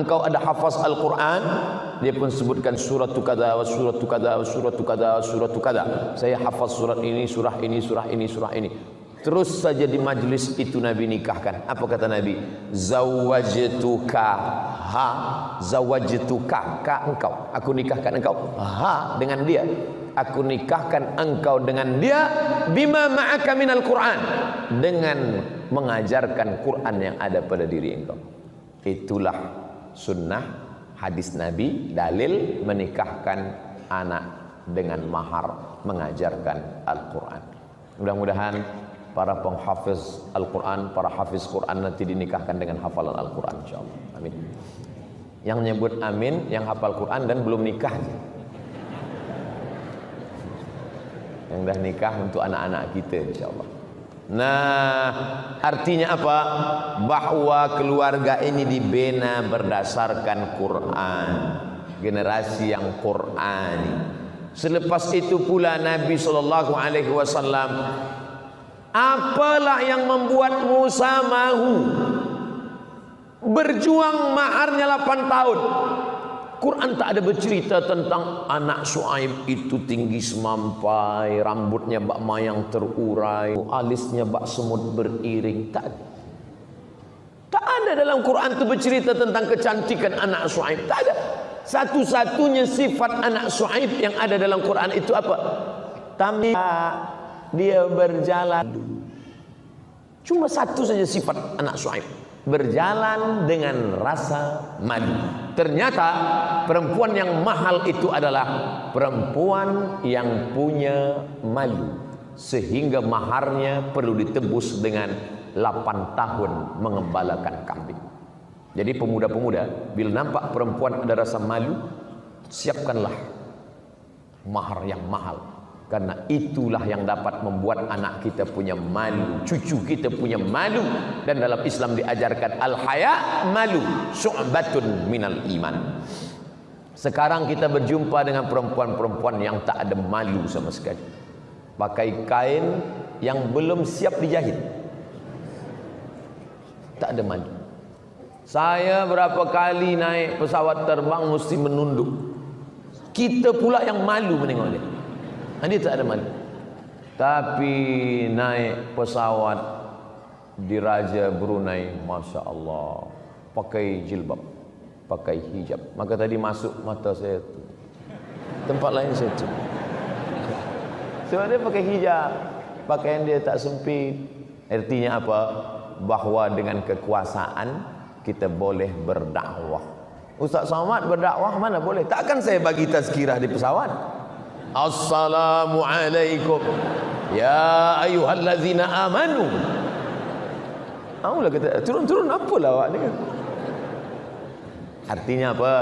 engkau ada hafaz Al-Quran? dia pun sebutkan surah kada wa surah kada wa surah kada wa surah kada. Saya hafal surat ini, surah ini, surah ini, surah ini. Terus saja di majlis itu Nabi nikahkan. Apa kata Nabi? Zawajtuka ha, zawajtuka ka engkau. Aku nikahkan engkau ha dengan dia. Aku nikahkan engkau dengan dia bima ma'aka minal Quran, dengan mengajarkan Quran yang ada pada diri engkau. Itulah sunnah hadis Nabi, dalil menikahkan anak dengan mahar, mengajarkan Al-Quran. Mudah-mudahan para penghafiz Al-Quran, para hafiz Quran nanti dinikahkan dengan hafalan Al-Quran, insyaAllah. Amin. Yang menyebut amin, yang hafal Quran dan belum nikah. Yang dah nikah untuk anak-anak kita, insyaAllah. Nah, artinya apa? Bahwa keluarga ini dibina berdasarkan Quran, generasi yang Qurani. Selepas itu pula Nabi SAW, apalah yang membuat Musa mahu berjuang maharnya 8 tahun. Quran tak ada bercerita tentang anak Syuaib itu tinggi semampai, rambutnya bak mayang terurai, alisnya bak semut beriring. Tak ada. Tak ada dalam Quran itu bercerita tentang kecantikan anak Syuaib. Tak ada. Satu-satunya sifat anak Syuaib yang ada dalam Quran itu apa? Dia berjalan. Cuma satu saja sifat anak Syuaib, berjalan dengan rasa malu. Ternyata perempuan yang mahal itu adalah perempuan yang punya malu, sehingga maharnya perlu ditebus dengan 8 tahun mengembalakan kambing. Jadi pemuda-pemuda, bila nampak perempuan ada rasa malu, siapkanlah mahar yang mahal, karena itulah yang dapat membuat anak kita punya malu, cucu kita punya malu. Dan dalam Islam diajarkan al-haya malu syu'batun minal iman. Sekarang kita berjumpa dengan perempuan-perempuan yang tak ada malu sama sekali, pakai kain yang belum siap dijahit, tak ada malu. Saya berapa kali naik pesawat terbang mesti menunduk. Kita pula yang malu menengok dia. Dia tak ada malu. Tapi naik pesawat di Raja Brunei, Masya Allah, pakai jilbab, pakai hijab. Maka tadi masuk mata saya tu, tempat lain saya tu. Sebab dia pakai hijab, pakaian dia tak sempit. Artinya apa? Bahawa dengan kekuasaan kita boleh berdakwah. Ustaz Somad berdakwah mana boleh? Takkan saya bagi tazkirah di pesawat? Assalamualaikum ya ayyuhallazina amanu. Aulah kata turun-turun apalah awak ni kan. Artinya apa?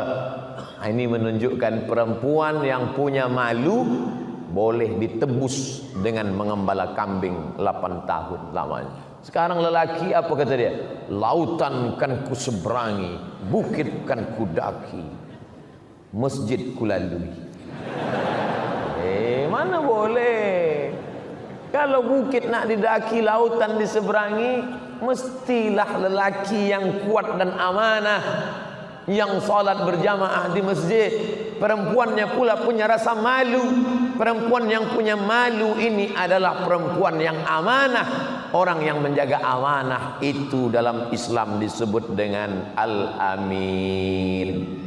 Ini menunjukkan perempuan yang punya malu boleh ditebus dengan mengembala kambing 8 tahun lamanya. Sekarang lelaki apa kata dia? Lautan kan ku seberangi, bukit kan ku daki, masjid ku lalui. Mana boleh? Kalau bukit nak didaki, lautan diseberangi, mestilah lelaki yang kuat dan amanah, yang salat berjamaah di masjid. Perempuannya pula punya rasa malu. Perempuan yang punya malu ini adalah perempuan yang amanah. Orang yang menjaga amanah itu dalam Islam disebut dengan al-amin.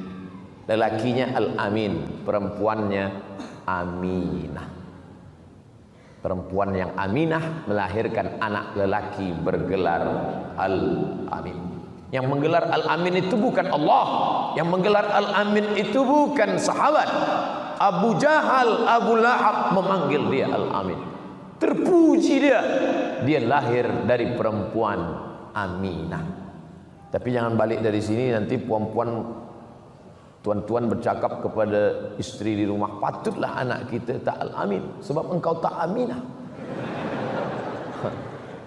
Lelakinya al-amin, perempuannya aminah. Perempuan yang aminah melahirkan anak lelaki bergelar al-amin. Yang menggelar al-amin itu bukan Allah. Yang menggelar al-amin itu bukan sahabat. Abu Jahal, Abu Lahab memanggil dia al-amin. Terpuji dia. Dia lahir dari perempuan aminah. Tapi jangan balik dari sini nanti puan-puan, tuan-tuan bercakap kepada isteri di rumah, patutlah anak kita tak al-amin sebab engkau tak aminah.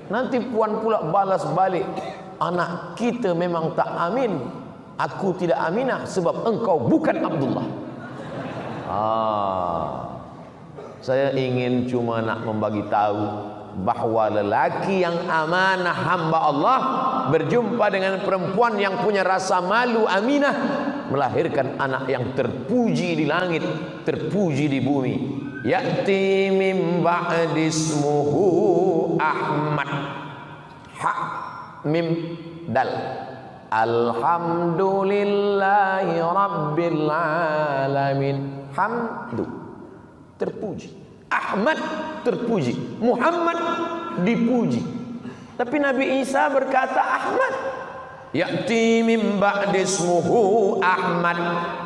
Nanti puan pula balas balik, anak kita memang tak amin, aku tidak aminah sebab engkau bukan Abdullah. Saya ingin cuma nak membagi tahu bahawa lelaki yang amanah hamba Allah berjumpa dengan perempuan yang punya rasa malu aminah, melahirkan anak yang terpuji di langit, terpuji di bumi. Ya'ti min ba'di ismuhu Ahmad. Ha mim dal. Alhamdulillahi rabbil alamin. Hamdu, terpuji. Ahmad, terpuji. Muhammad, dipuji. Tapi Nabi Isa berkata Ahmad. Ya'ti min ba'di ismuhu Ahmad.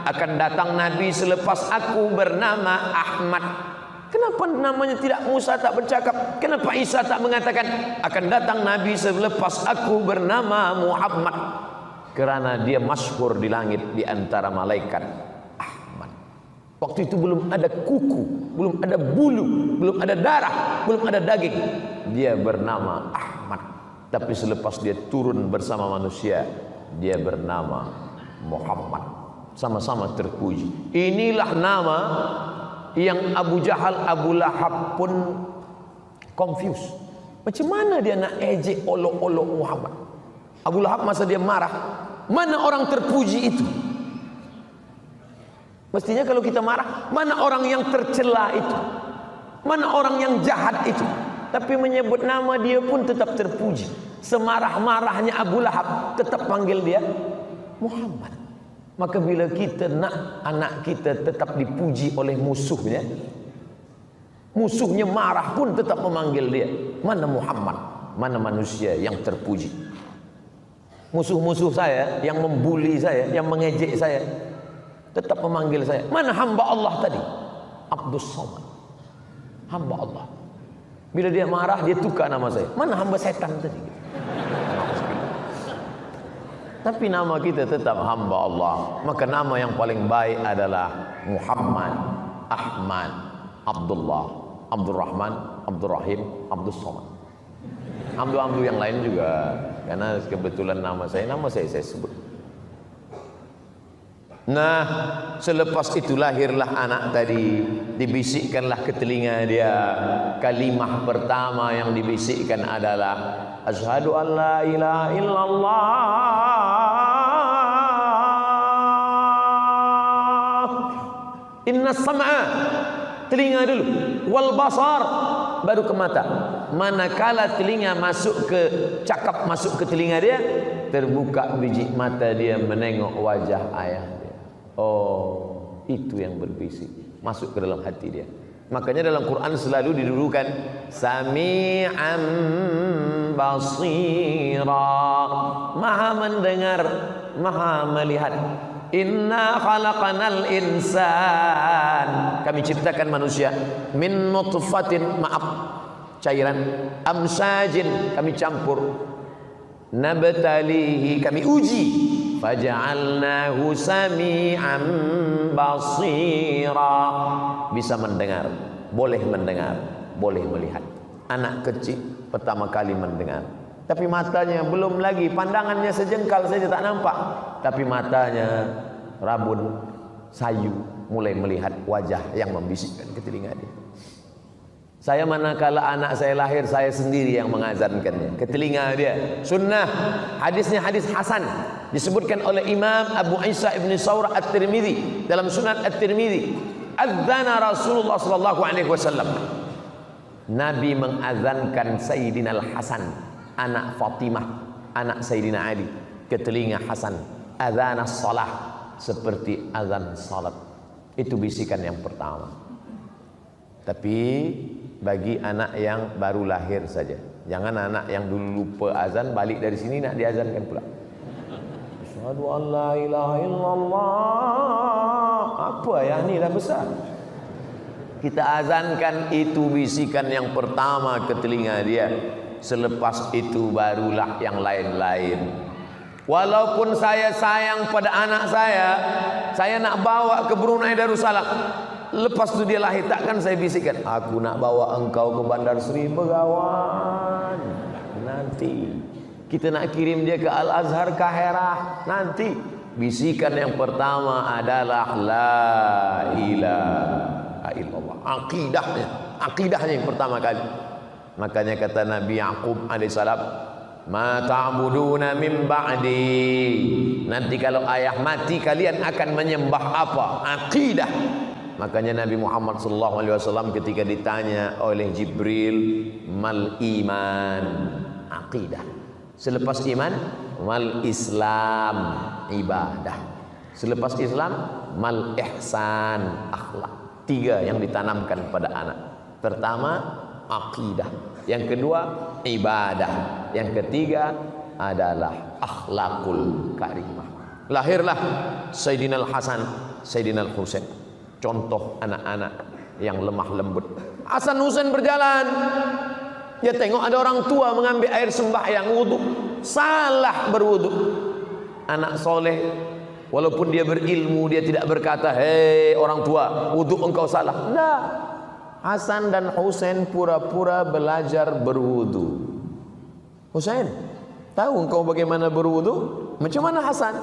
Akan datang Nabi selepas aku bernama Ahmad. Kenapa namanya tidak Musa tak bercakap? Kenapa Isa tak mengatakan akan datang Nabi selepas aku bernama Muhammad? Kerana dia masyhur di langit di antara malaikat. Ahmad. Waktu itu belum ada kuku, belum ada bulu, belum ada darah, belum ada daging. Dia bernama Ahmad. Tapi selepas dia turun bersama manusia, dia bernama Muhammad. Sama-sama terpuji. Inilah nama yang Abu Jahal, Abu Lahab pun confused. Macam mana dia nak ejek olok-olok Muhammad? Abu Lahab masa dia marah, mana orang terpuji itu? Mestinya kalau kita marah, mana orang yang tercela itu? Mana orang yang jahat itu? Tapi menyebut nama dia pun tetap terpuji. Semarah-marahnya Abu Lahab tetap panggil dia Muhammad. Maka bila kita nak anak kita tetap dipuji oleh musuhnya, musuhnya marah pun tetap memanggil dia. Mana Muhammad? Mana manusia yang terpuji? Musuh-musuh saya yang membuli saya, yang mengejek saya, tetap memanggil saya. Mana hamba Allah tadi? Abdus Somad. Hamba Allah. Bila dia marah, dia tukar nama saya. Mana hamba setan tadi? Tapi nama kita tetap hamba Allah. Maka nama yang paling baik adalah Muhammad, Ahmad, Abdullah, Abdurrahman, Abdurrahim, Abdus Somad. Amdu-amdu yang lain juga, karena kebetulan nama saya sebut. Nah, selepas itu lahirlah anak tadi, dibisikkanlah ke telinga dia. Kalimah pertama yang dibisikkan adalah asyhadu an la ilaha illallah. Inna sam'a, telinga dulu, wal basar, baru ke mata. Manakala telinga masuk ke cakap, masuk ke telinga dia, terbuka biji mata dia menengok wajah ayah dia. Oh, itu yang berbisik masuk ke dalam hati dia. Makanya dalam Quran selalu didulukan Sami'an basira, maha mendengar, maha melihat. Inna khalaqanal insan, kami ciptakan manusia min nutfatin, maaf, cairan, amsajin, kami campur, nabtalihi, kami uji, faja'alnahu sami'an basira, bisa mendengar, boleh melihat. Anak kecil pertama kali mendengar, tapi matanya belum lagi, pandangannya sejengkal saja tak nampak, tapi matanya rabun, sayu, mulai melihat wajah yang membisikkan ke telinga dia. Saya manakala anak saya lahir, saya sendiri yang mengazankannya ke telinga dia. Sunnah, hadisnya hadis hasan, disebutkan oleh Imam Abu Isa ibn Sawr At-Tirmidzi dalam Sunan At-Tirmidzi. Adzana Rasulullah sallallahu alaihi wasallam. Nabi mengazankan Sayyidina Al-Hasan, anak Fatimah, anak Sayyidina Ali, ke telinga Hasan. Adzan as-salah, seperti azan salat. Itu bisikan yang pertama. Tapi bagi anak yang baru lahir saja. Jangan anak yang dulu lupa azan balik dari sini nak diazankan pula. Asyhadu an la ilaha illallah. Apa yang ni dah besar. Kita azankan, itu bisikan yang pertama ke telinga dia. Selepas itu barulah yang lain-lain. Walaupun saya sayang pada anak saya nak bawa ke Brunei Darussalam. Lepas tu dia lahir, takkan saya bisikkan, aku nak bawa engkau ke Bandar Seri Begawan. Nanti kita nak kirim dia ke Al-Azhar Kaherah. Nanti bisikan yang pertama adalah la ilaha illallah. Akidahnya yang pertama kali. Makanya kata Nabi Yaqub alaihissalam, ma ta'buduna min ba'di. Nanti kalau ayah mati kalian akan menyembah apa? Aqidah. Makanya Nabi Muhammad SAW ketika ditanya oleh Jibril, mal iman, aqidah. Selepas iman, mal Islam, ibadah. Selepas Islam, mal ihsan, akhlak. 3 yang ditanamkan pada anak. Pertama, aqidah. Yang kedua, ibadah. Yang ketiga adalah akhlakul karimah. Lahirlah Sayyidina Al-Hasan, Sayyidina Al-Husain, contoh anak-anak yang lemah lembut. Hasan Husain berjalan, dia tengok ada orang tua mengambil air sembahyang wudu, salah berwudu. Anak soleh, walaupun dia berilmu, dia tidak berkata, hei orang tua, wudu engkau salah. Nah, Hasan dan Husain pura-pura belajar berwudu. Husain, tahu engkau bagaimana berwudu? Macam mana Hasan?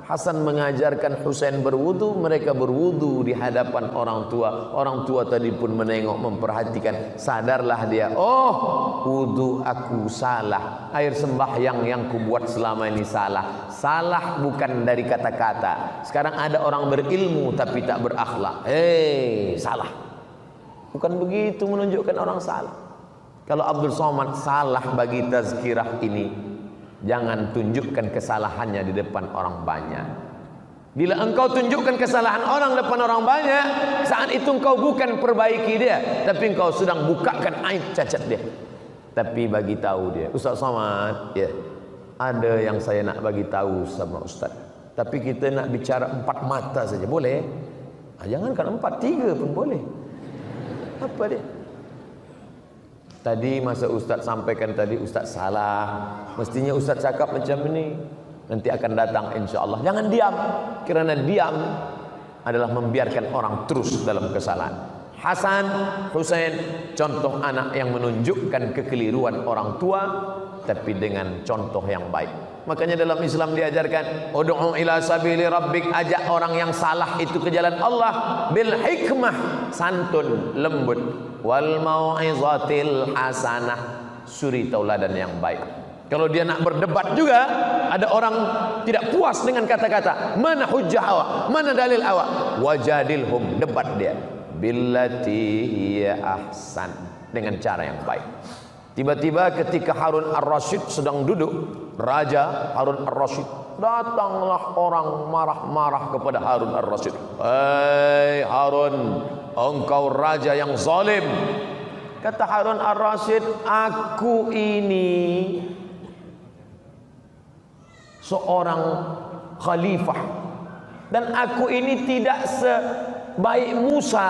Hasan mengajarkan Husain berwudu, mereka berwudu di hadapan orang tua. Orang tua tadi pun menengok, memperhatikan. Sadarlah dia, oh wudu aku salah, air sembahyang yang kubuat selama ini salah. Salah bukan dari kata-kata. Sekarang ada orang berilmu tapi tak berakhlak. Salah. Bukan begitu menunjukkan orang salah. Kalau Abdul Somad salah bagi tazkirah ini, jangan tunjukkan kesalahannya di depan orang banyak. Bila engkau tunjukkan kesalahan orang depan orang banyak, saat itu engkau bukan perbaiki dia, tapi engkau sedang bukakan aib cacat dia. Tapi bagi tahu dia, Ustaz Somad, ya, ada yang saya nak bagi tahu sama Ustaz. Tapi kita nak bicara 4 mata saja, boleh? Jangankan 4, 3 pun boleh. Apa dia? Tadi masa Ustaz sampaikan tadi, Ustaz salah. Mestinya Ustaz cakap macam ini. Nanti akan datang insya-Allah. Jangan diam. Kerana diam adalah membiarkan orang terus dalam kesalahan. Hasan, Husain, contoh anak yang menunjukkan kekeliruan orang tua, tapi dengan contoh yang baik. Makanya dalam Islam diajarkan, ud'u ila sabili rabbik, ajak orang yang salah itu ke jalan Allah bil hikmah, santun, lembut, wal mau'izatil hasanah, suri tauladan yang baik. Kalau dia nak berdebat juga, ada orang tidak puas dengan kata-kata, mana hujjah awak, mana dalil awak, wajadilhum, debat dia billati hiya ahsan, dengan cara yang baik. Tiba-tiba ketika Harun Ar-Rasyid sedang duduk, Raja Harun Ar-Rasyid, datanglah orang marah-marah kepada Harun Ar-Rasyid. Hei Harun, engkau raja yang zalim. Kata Harun Ar-Rasyid, aku ini seorang khalifah, dan aku ini tidak sebaik Musa.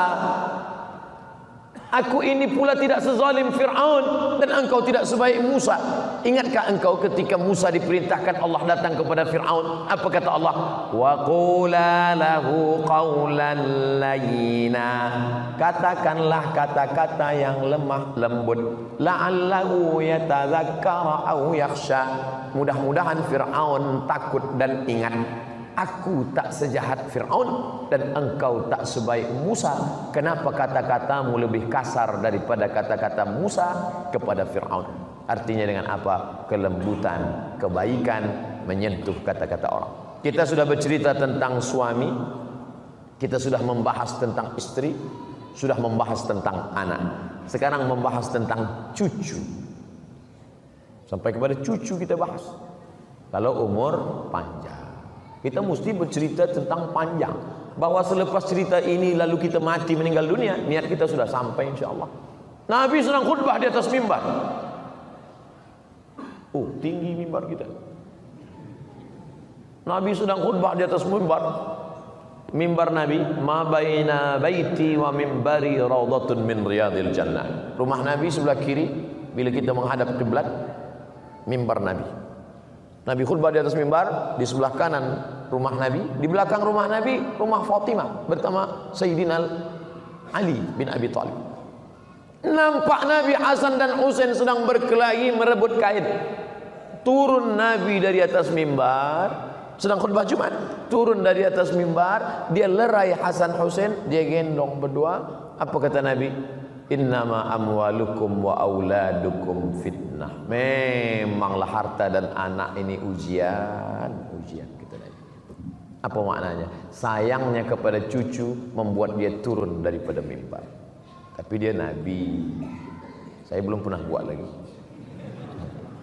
Aku ini pula tidak sezalim Fir'aun, dan engkau tidak sebaik Musa. Ingatkah engkau ketika Musa diperintahkan Allah datang kepada Fir'aun, apa kata Allah? Wa qula lahu qawlan layyina, katakanlah kata-kata yang lemah lembut, la'allahu yatadzakkara aw yakhsha, mudah-mudahan Fir'aun takut dan ingat. Aku tak sejahat Fir'aun dan engkau tak sebaik Musa. Kenapa kata-katamu lebih kasar daripada kata-kata Musa kepada Fir'aun? Artinya dengan apa? Kelembutan, kebaikan, menyentuh kata-kata orang. Kita sudah bercerita tentang suami, kita sudah membahas tentang istri, sudah membahas tentang anak. Sekarang membahas tentang cucu. Sampai kepada cucu kita bahas. Kalau umur panjang, kita mesti bercerita tentang panjang, bahwa selepas cerita ini lalu kita mati meninggal dunia, niat kita sudah sampai insya-Allah. Nabi sedang khutbah di atas mimbar. Oh, tinggi mimbar kita. Nabi sedang khutbah di atas mimbar. Mimbar Nabi, ma baina baiti wa mimbari raudhatun min riyadil jannah. Rumah Nabi sebelah kiri, bila kita menghadap kiblat, mimbar Nabi. Nabi khutbah di atas mimbar, di sebelah kanan rumah Nabi, di belakang rumah Nabi rumah Fatimah bersama Sayyidina Ali bin Abi Thalib. Nampak Nabi Hasan dan Husain sedang berkelahi merebut kain. Turun Nabi dari atas mimbar, sedang khutbah Jumat, turun dari atas mimbar, dia lerai Hasan Husain, dia gendong berdua. Apa kata Nabi? Innama amwalukum wa auladukum fitnah. Memanglah harta dan anak ini ujian, kita tadi. Apa maknanya? Sayangnya kepada cucu membuat dia turun daripada mimbar. Tapi dia nabi. Saya belum pernah buat lagi.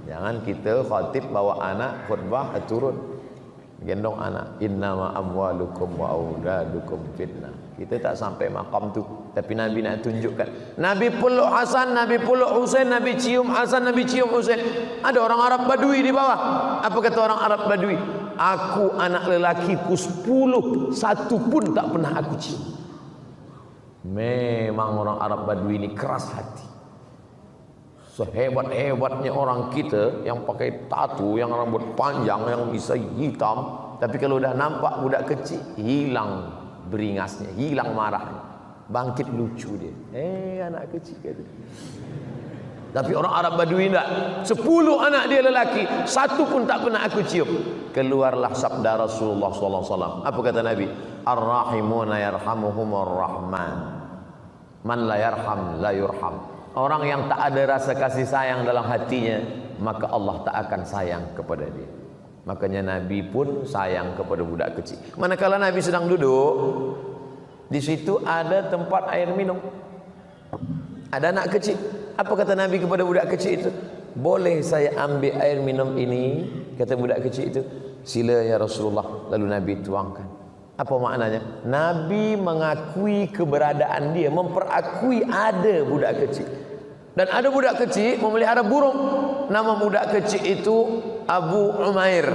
Jangan kita khatib bawa anak khutbah turun. Gendong anak. Innama amwalukum wa auladukum fitnah. Kita tak sampai makam tu, tapi Nabi nak tunjukkan. Nabi peluk Hasan, Nabi peluk Husain, Nabi cium Hasan, Nabi cium Husain. Ada orang Arab Badui di bawah. Apa kata orang Arab Badui? Aku anak lelakiku 10, satu pun tak pernah aku cium. Memang orang Arab Badui ini keras hati. Sehebat-hebatnya orang kita yang pakai tato, yang rambut panjang, yang bisa hitam, tapi kalau dah nampak budak kecil, hilang beringasnya, hilang marahnya, bangkit lucu dia. Anak kecil kata. Tapi orang Arab Badui tak. 10 anak dia lelaki, satu pun tak pernah aku cium. Keluarlah sabda Rasulullah SAW. Apa kata Nabi? Ar-rahimuna yarhamuhumur rahman. Man la yarham la yurham. Orang yang tak ada rasa kasih sayang dalam hatinya, maka Allah tak akan sayang kepada dia. Makanya Nabi pun sayang kepada budak kecil. Manakala Nabi sedang duduk, di situ ada tempat air minum. Ada anak kecil. Apa kata Nabi kepada budak kecil itu? Boleh saya ambil air minum ini? Kata budak kecil itu. Sila ya Rasulullah. Lalu Nabi tuangkan. Apa maknanya? Nabi mengakui keberadaan dia, memperakui ada budak kecil. Dan ada budak kecil memelihara burung. Nama budak kecil itu Abu Umair.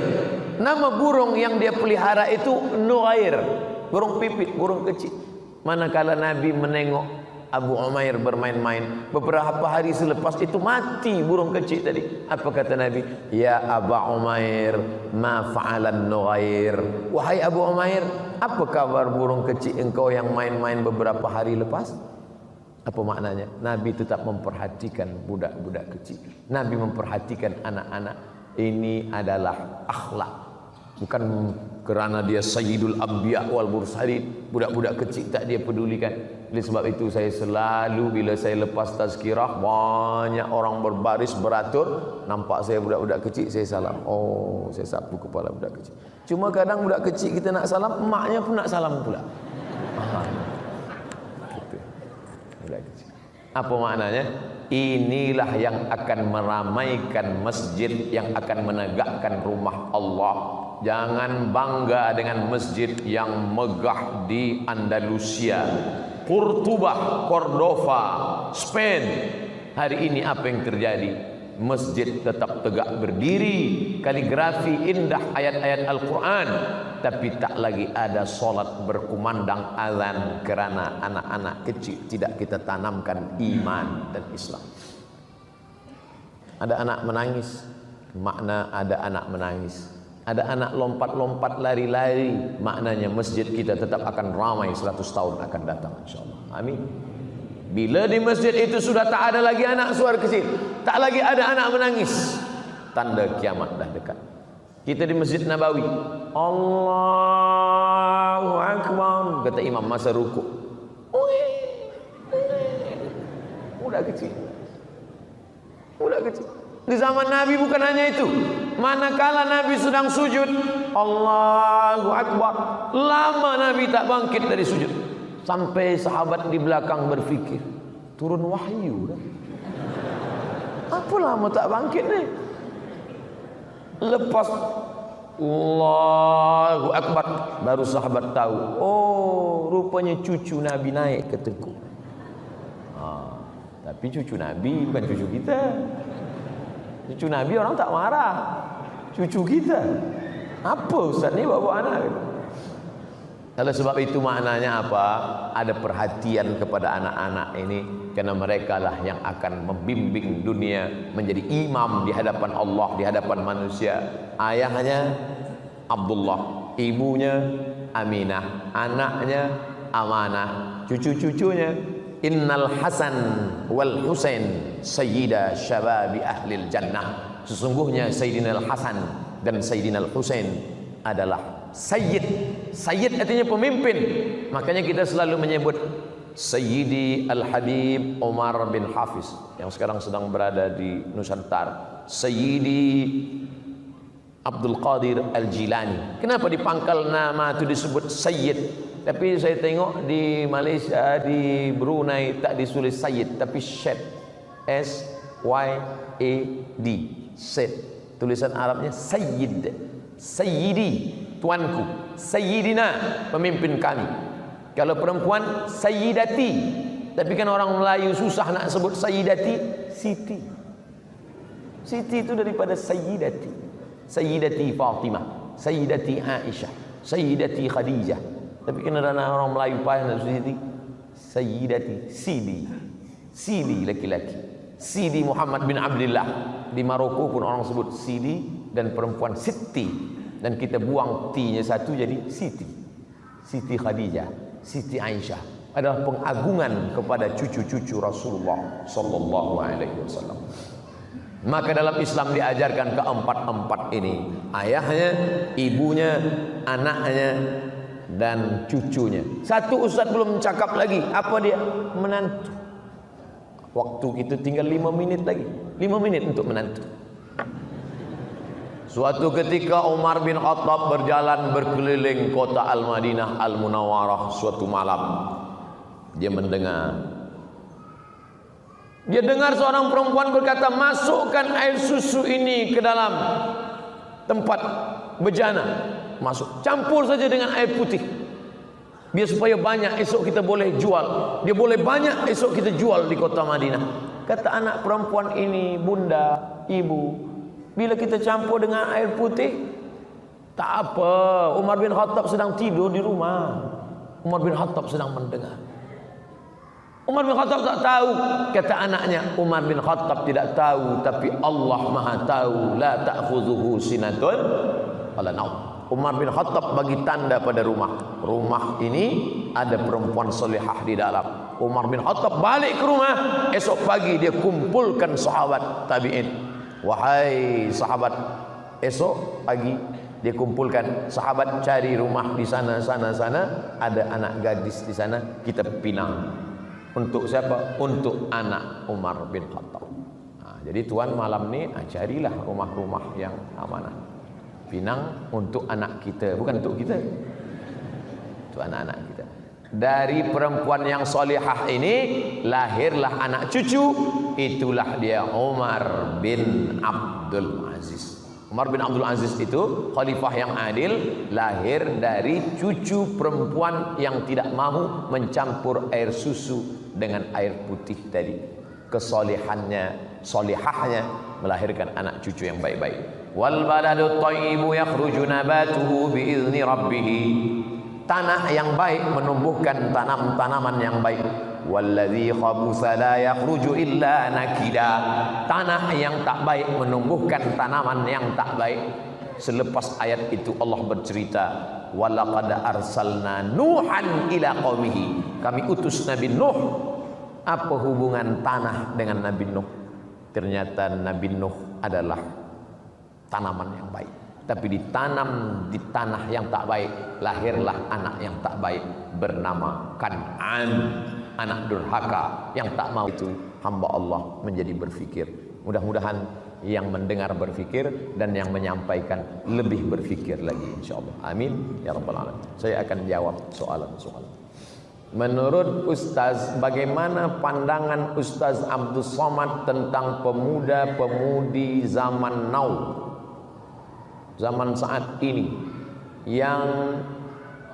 Nama burung yang dia pelihara itu Nuair. Burung pipit, burung kecil. Manakala Nabi menengok Abu Umair bermain-main, beberapa hari selepas itu mati burung kecil tadi. Apa kata Nabi? Ya Abu Umair, ma fa'alan Nuair. Wahai Abu Umair, apa kabar burung kecil engkau yang main-main beberapa hari lepas? Apa maknanya? Nabi tetap memperhatikan budak-budak kecil. Nabi memperhatikan anak-anak. Ini adalah akhlak. Bukan kerana dia Sayyidul Anbiya wal Mursalin, budak-budak kecil tak dia pedulikan. Oleh sebab itu saya selalu bila saya lepas tazkirah, banyak orang berbaris beratur, nampak saya budak-budak kecil, saya salam. Oh, saya sapu kepala budak kecil. Cuma kadang budak kecil kita nak salam, emaknya pun nak salam pula. Budak kecil. Apa maknanya? Inilah yang akan meramaikan masjid, yang akan menegakkan rumah Allah. Jangan bangga dengan masjid yang megah di Andalusia, Cordoba, Spain. Hari ini apa yang terjadi? Masjid tetap tegak berdiri, kaligrafi indah ayat-ayat Al-Quran, tapi tak lagi ada solat berkumandang azan kerana anak-anak kecil tidak kita tanamkan iman dan Islam. Ada anak menangis, makna ada anak menangis. Ada anak lompat-lompat lari-lari, maknanya masjid kita tetap akan ramai 100 tahun akan datang insyaAllah. Amin. Bila di masjid itu sudah tak ada lagi anak suara kecil, tak lagi ada anak menangis, tanda kiamat dah dekat. Kita di Masjid Nabawi, Allahu Akbar, kata imam masa rukuk. Budak kecil. Budak kecil. Di zaman Nabi bukan hanya itu. Manakala Nabi sedang sujud, Allahu Akbar, lama Nabi tak bangkit dari sujud. Sampai sahabat di belakang berfikir, turun wahyu kan? Apa lama tak bangkit ni? Lepas Allahu Akbar, baru sahabat tahu, oh rupanya cucu Nabi naik ke tengkuk. Tapi cucu Nabi bukan cucu kita. Cucu Nabi orang tak marah. Cucu kita. Apa Ustaz ni bawa anak? Kalau sebab itu maknanya apa? Ada perhatian kepada anak-anak ini, karena mereka lah yang akan membimbing dunia menjadi imam di hadapan Allah, di hadapan manusia. Ayahnya Abdullah, ibunya Aminah, anaknya Amanah, cucu-cucunya Innal Hasan wal Husain sayyida syababi ahlil jannah. Sesungguhnya Sayyidina Al-Hasan dan Sayyidina Al-Husain adalah Sayyid. Sayyid artinya pemimpin. Makanya kita selalu menyebut Sayyidi Al-Habib Umar bin Hafiz yang sekarang sedang berada di Nusantara. Sayyidi Abdul Qadir Al-Jilani. Kenapa di pangkal nama itu disebut Sayyid? Tapi saya tengok di Malaysia, di Brunei tak ditulis Sayyid tapi Syed. S-Y-A-D. Syed. Tulisan Arabnya Sayyid. Sayyidi, tuanku. Sayyidina, pemimpin kami. Kalau perempuan Sayyidati. Tapi kan orang Melayu susah nak sebut Sayyidati. Siti. Siti itu daripada Sayyidati. Sayyidati Fatimah, Sayyidati Aisyah, Sayyidati Khadijah. Tapi kadang-kadang orang Melayu payah nak sebut Siti. Sayyidati, Sidi. Sidi laki-laki. Sidi Muhammad bin Abdullah. Di Maroko pun orang sebut Sidi, dan perempuan Siti. Dan kita buang T-nya satu jadi Siti. Siti Khadijah, Siti Aisyah adalah pengagungan kepada cucu-cucu Rasulullah sallallahu alaihi wasallam. Maka dalam Islam diajarkan keempat-empat ini, ayahnya, ibunya, anaknya, dan cucunya. Satu ustaz belum cakap lagi, apa dia? Menantu. Waktu itu tinggal 5 minit lagi, 5 menit untuk menantu. Suatu ketika Umar bin Khattab berjalan berkeliling kota Al-Madinah Al-Munawwarah suatu malam. Dia mendengar. Dia dengar seorang perempuan berkata, masukkan air susu ini ke dalam tempat bejana. Masuk. Campur saja dengan air putih. Biar supaya banyak, esok kita boleh jual. Dia boleh banyak, esok kita jual di kota Madinah. Kata anak perempuan ini, bunda, ibu, bila kita campur dengan air putih, tak apa. Umar bin Khattab sedang tidur di rumah. Umar bin Khattab sedang mendengar. Umar bin Khattab tak tahu. Kata anaknya, Umar bin Khattab tidak tahu, tapi Allah Maha tahu. La ta'khudhuhu sinatun wala naum. Umar bin Khattab bagi tanda pada rumah. Rumah ini ada perempuan solehah di dalam. Umar bin Khattab balik ke rumah. Esok pagi dia kumpulkan sahabat tabi'in. Wahai sahabat, esok pagi dia kumpulkan sahabat, cari rumah di sana, ada anak gadis di sana, kita pinang. Untuk siapa? Untuk anak Umar bin Khattab. Jadi tuan malam ni carilah rumah-rumah yang amanah. Pinang untuk anak kita, bukan untuk kita. Untuk anak-anak kita. Dari perempuan yang solihah ini lahirlah anak cucu. Itulah dia Umar bin Abdul Aziz. Umar bin Abdul Aziz itu khalifah yang adil, lahir dari cucu perempuan yang tidak mahu mencampur air susu dengan air putih tadi. Kesolehannya, solihahnya melahirkan anak cucu yang baik-baik. Wal baladu thayyibu yakhruju nabatuhu biizni rabbih. Tanah yang baik menumbuhkan tanaman yang baik. Walladzi khabutha la yakhruju illa nakida. Tanah yang tak baik menumbuhkan tanaman yang tak baik. Selepas ayat itu Allah bercerita, walaqad arsalna nuhan ila qaumihi. Kami utus Nabi Nuh. Apa hubungan tanah dengan Nabi Nuh? Ternyata Nabi Nuh adalah tanaman yang baik. Tapi ditanam di tanah yang tak baik, lahirlah anak yang tak baik bernama Kan'an, anak durhaka yang tak mau itu hamba Allah menjadi berfikir. Mudah-mudahan yang mendengar berfikir dan yang menyampaikan lebih berfikir lagi, insyaallah. Amin ya rabbal alamin. Saya akan jawab soalan-soalan. Menurut Ustaz, bagaimana pandangan Ustaz Abdul Somad tentang pemuda-pemudi zaman now, zaman saat ini, yang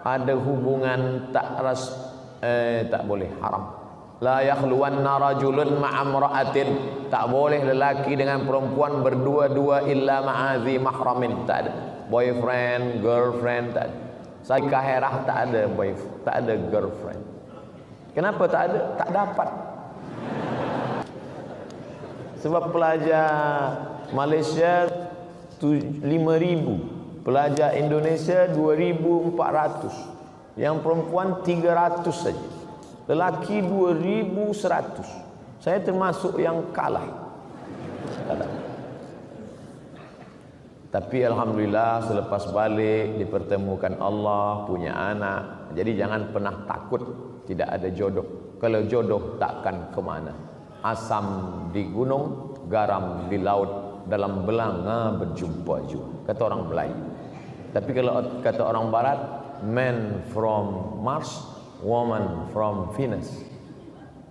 ada hubungan tak boleh, haram. La yakhluwanna rajulun ma'amra'atin, tak boleh lelaki dengan perempuan berdua-dua illa ma'azi mahramin, tak ada boyfriend, girlfriend, tak ada. Saya kahirah tak ada boyfriend, tak ada girlfriend. Kenapa tak ada? Tak dapat. Sebab pelajar Malaysia 5,000, pelajar Indonesia 2,400, yang perempuan 300 saja, lelaki 2,100. Saya termasuk yang kalah. Tapi alhamdulillah selepas balik dipertemukan Allah, punya anak. Jadi jangan pernah takut tidak ada jodoh. Kalau jodoh takkan kemana. Asam di gunung, garam di laut, dalam belanga berjumpa juga, kata orang Melayu. Tapi kalau kata orang Barat, man from Mars, woman from Venus.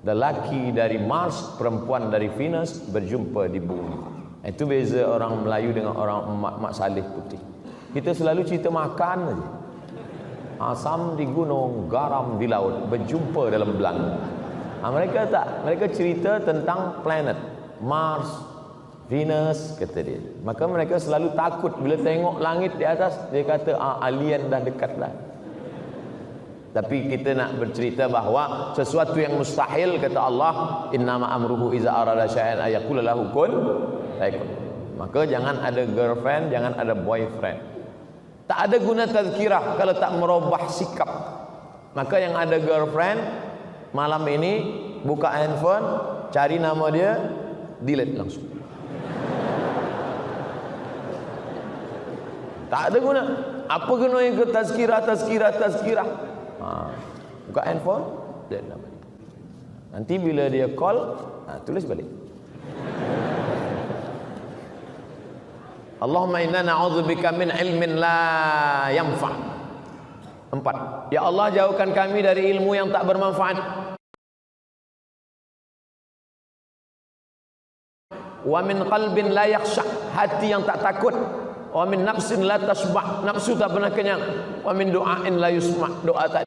Lelaki dari Mars, perempuan dari Venus berjumpa di bumi. Itu beza orang Melayu dengan orang mak saleh putih. Kita selalu cerita makan saja. Asam di gunung, garam di laut, berjumpa dalam belanga. Mereka tak, mereka cerita tentang planet Mars, Venus, kata dia. Maka mereka selalu takut bila tengok langit di atas, dia kata alien dah dekat dah. Tapi kita nak bercerita bahawa sesuatu yang mustahil, kata Allah, innama amruhu iza arada syai'an ayaqula lahu kun fayakun. Maka jangan ada girlfriend, jangan ada boyfriend. Tak ada guna tazkirah kalau tak merubah sikap. Maka yang ada girlfriend, malam ini buka handphone, cari nama dia, delete langsung. Tak ada guna. Apa guna yang ke tazkirah? Buka handphone, delete nama dia. Nanti bila dia call, tulis balik. Allahumma inna na'udzubika min ilmin la yanfa'. 4. Ya Allah, jauhkan kami dari ilmu yang tak bermanfaat. Wa min qalbin la yakhsha', hati yang tak takut. Wa min nafsin la tashba', nafsu tak pernah kenyang. Wa min du'ain la yusma', doa tak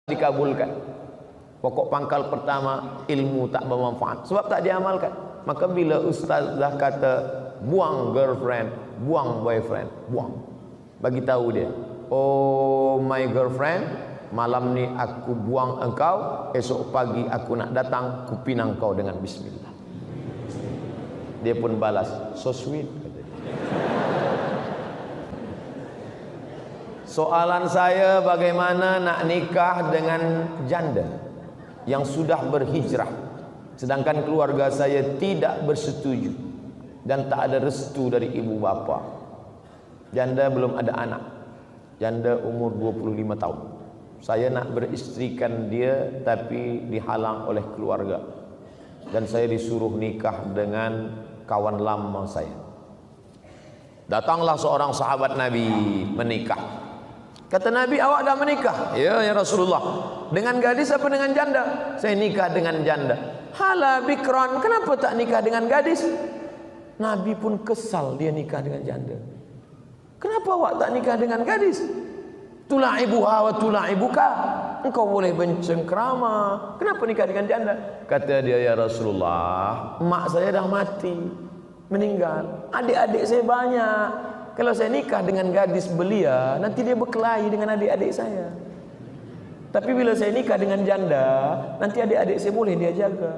dikabulkan. Pokok pangkal pertama, ilmu tak bermanfaat sebab tak diamalkan. Maka bila ustaz dah kata buang girlfriend, buang boyfriend, buang, bagi tahu dia, oh my girlfriend, malam ni aku buang engkau, esok pagi aku nak datang, ku pinang kau dengan bismillah. Dia pun balas, so sweet, kata dia. Soalan saya, bagaimana nak nikah dengan janda yang sudah berhijrah, sedangkan keluarga saya tidak bersetuju dan tak ada restu dari ibu bapa. Janda belum ada anak, janda umur 25 tahun. Saya nak beristrikan dia tapi dihalang oleh keluarga, dan saya disuruh nikah dengan kawan lama saya. Datanglah seorang sahabat Nabi menikah. Kata Nabi, awak dah menikah? Ya Rasulullah. Dengan gadis apa dengan janda? Saya nikah dengan janda. Hala bikran, kenapa tak nikah dengan gadis? Nabi pun kesal dia nikah dengan janda. Kenapa awak tak nikah dengan gadis? Tula'ibuha wa tula'ibuka, engkau boleh bercengkrama, kenapa nikah dengan janda? Kata dia, ya Rasulullah, mak saya dah mati, meninggal, adik-adik saya banyak. Kalau saya nikah dengan gadis belia, nanti dia berkelahi dengan adik-adik saya. Tapi bila saya nikah dengan janda, nanti adik-adik saya boleh dia jaga.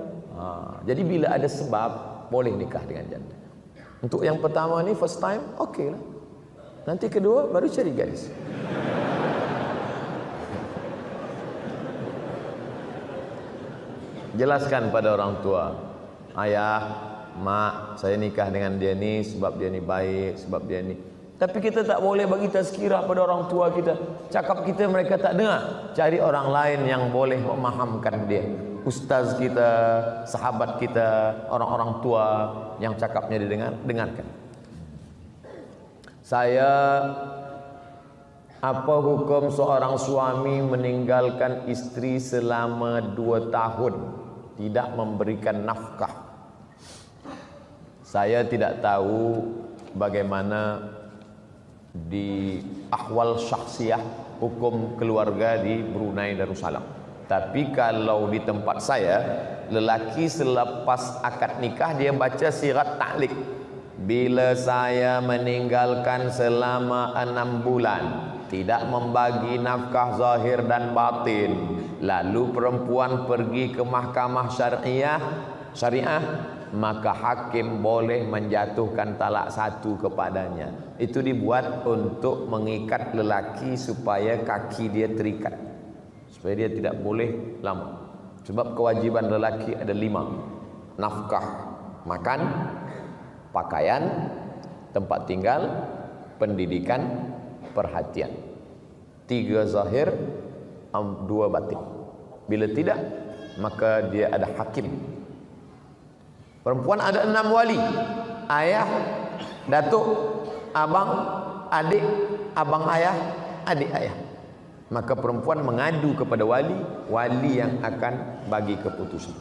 Jadi bila ada sebab, boleh nikah dengan janda. Untuk yang pertama ni, first time, okey lah. Nanti kedua, baru cari gadis. Jelaskan pada orang tua, ayah, mak, saya nikah dengan dia ni sebab dia ni baik, sebab dia ni. Tapi kita tak boleh bagi tazkirah pada orang tua kita. Cakap kita mereka tak dengar. Cari orang lain yang boleh memahamkan dia. Ustaz kita, sahabat kita, orang-orang tua yang cakapnya dengarkan. Apa hukum seorang suami meninggalkan istri selama 2 tahun tidak memberikan nafkah? Saya tidak tahu bagaimana di ahwal syakhsiyah hukum keluarga di Brunei Darussalam. Tapi kalau di tempat saya, lelaki selepas akad nikah dia baca sirat ta'liq. Bila saya meninggalkan selama 6 bulan, tidak membagi nafkah zahir dan batin, lalu perempuan pergi ke mahkamah syariah, maka hakim boleh menjatuhkan talak 1 kepadanya. Itu dibuat untuk mengikat lelaki supaya kaki dia terikat, supaya dia tidak boleh lama. Sebab kewajiban lelaki ada 5: nafkah makan, pakaian, tempat tinggal, pendidikan, perhatian. 3 zahir, 2 batin. Bila tidak, maka dia ada hakim. Perempuan ada 6 wali: ayah, datuk, abang, adik, abang ayah, adik ayah. Maka perempuan mengadu kepada wali, wali yang akan bagi keputusan.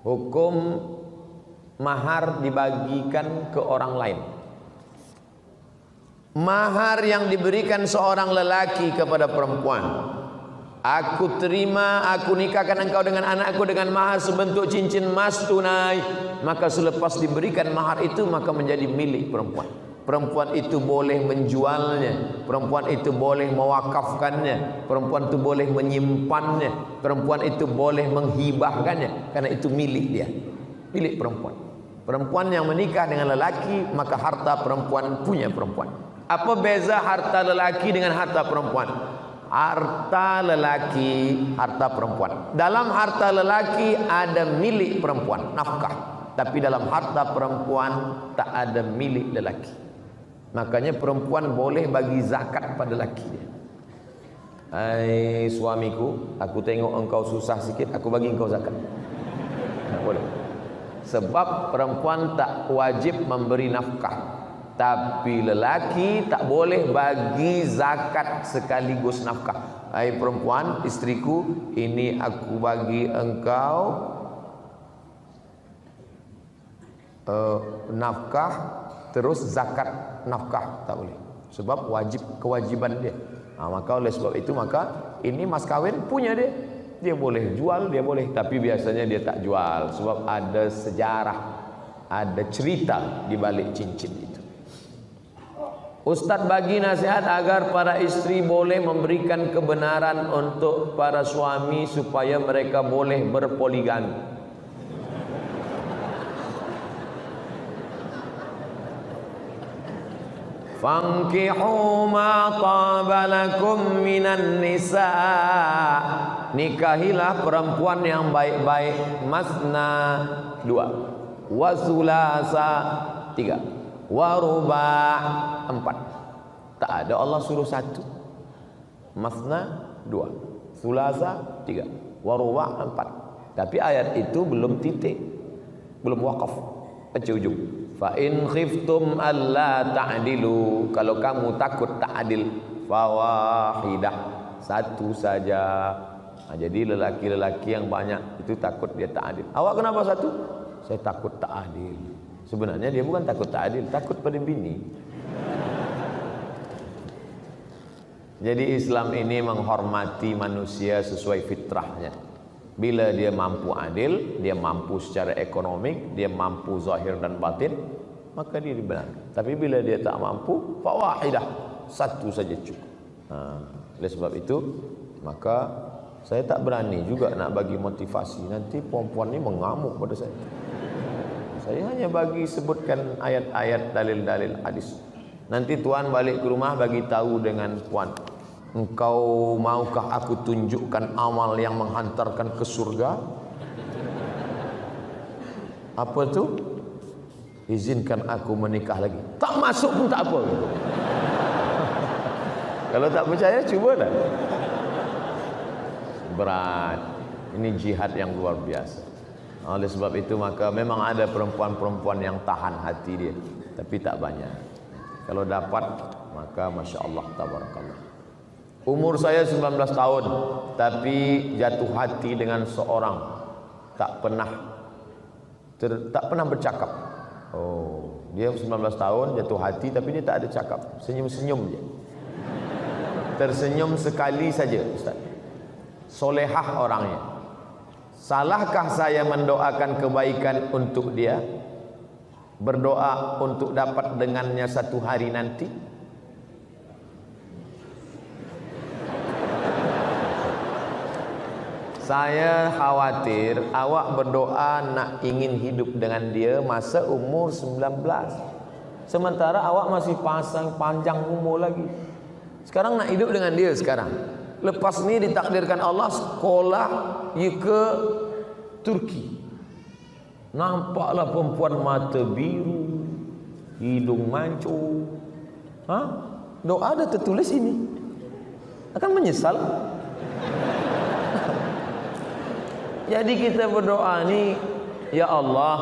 Hukum mahar dibagikan ke orang lain. Mahar yang diberikan seorang lelaki kepada perempuan: aku terima, aku nikahkan engkau dengan anakku dengan mahar sebentuk cincin emas tunai. Maka selepas diberikan mahar itu, maka menjadi milik perempuan. Perempuan itu boleh menjualnya, perempuan itu boleh mewakafkannya, perempuan itu boleh menyimpannya, perempuan itu boleh menghibahkannya, karena itu milik dia, milik perempuan. Perempuan yang menikah dengan lelaki, maka harta perempuan punya perempuan. Apa beza harta lelaki dengan harta perempuan? Harta lelaki, harta perempuan. Dalam harta lelaki ada milik perempuan, nafkah. Tapi dalam harta perempuan tak ada milik lelaki. Makanya perempuan boleh bagi zakat pada lelaki dia. Hai suamiku, aku tengok engkau susah sikit, aku bagi engkau zakat. Tak boleh. Sebab perempuan tak wajib memberi nafkah. Tapi lelaki tak boleh bagi zakat sekaligus nafkah. Hai perempuan, istriku, ini aku bagi engkau nafkah terus zakat nafkah, tak boleh. Sebab wajib, kewajiban dia. Maka oleh sebab itu, maka ini mas kawin punya dia. Dia boleh jual, dia boleh. Tapi biasanya dia tak jual. Sebab ada sejarah, ada cerita di balik cincin itu. Ustaz bagi nasihat agar para istri boleh memberikan kebenaran untuk para suami supaya mereka boleh berpoligami. Fankihu ma taba lakum minan nisa. Nikahilah perempuan yang baik-baik. Masna 2, wa sulasa 3, wa ruba' 4. Tak ada Allah suruh 1. Masna 2, sulasa 3, wa ruba' 4. Tapi ayat itu belum titik, belum wakaf, ujung. Fa in khiftum alla ta'dilu, kalau kamu takut tak adil, fawahidah, 1 saja. Jadi lelaki-lelaki yang banyak itu takut dia tak adil. Awak kenapa 1? Saya takut tak adil. Sebenarnya dia bukan takut tak adil, takut pada bini. Jadi Islam ini menghormati manusia sesuai fitrahnya. Bila dia mampu adil, dia mampu secara ekonomik, dia mampu zahir dan batin, maka dia dibenarkan. Tapi bila dia tak mampu, fawahidah, 1 saja cukup. Oleh sebab itu, maka saya tak berani juga nak bagi motivasi. Nanti perempuan ni mengamuk pada saya. Saya hanya bagi sebutkan ayat-ayat, dalil-dalil hadis. Nanti tuan balik ke rumah bagi tahu dengan puan, engkau maukah aku tunjukkan amal yang menghantarkan ke surga? Apa tu? Izinkan aku menikah lagi. Tak masuk pun tak apa. Kalau tak percaya, cubalah. Berat. Ini jihad yang luar biasa. Oleh sebab itu, maka memang ada perempuan-perempuan yang tahan hati dia, tapi tak banyak. Kalau dapat, maka Masya Allah, tabarakallah. Umur saya 19 tahun, tapi jatuh hati dengan seorang, tak pernah bercakap. Oh, dia 19 tahun jatuh hati, tapi dia tak ada cakap, senyum-senyum je. Tersenyum sekali saja, Ustaz. Solehah orangnya. Salahkah saya mendoakan kebaikan untuk dia? Berdoa untuk dapat dengannya satu hari nanti? Saya khawatir awak berdoa nak ingin hidup dengan dia masa umur 19. Sementara awak masih panjang umur lagi. Sekarang nak hidup dengan dia sekarang. Lepas ni ditakdirkan Allah sekolah ke Turki. Nampaklah perempuan mata biru, hidung mancung. Doa ada tertulis ini. Akan menyesal. Jadi kita berdoa nih, ya Allah,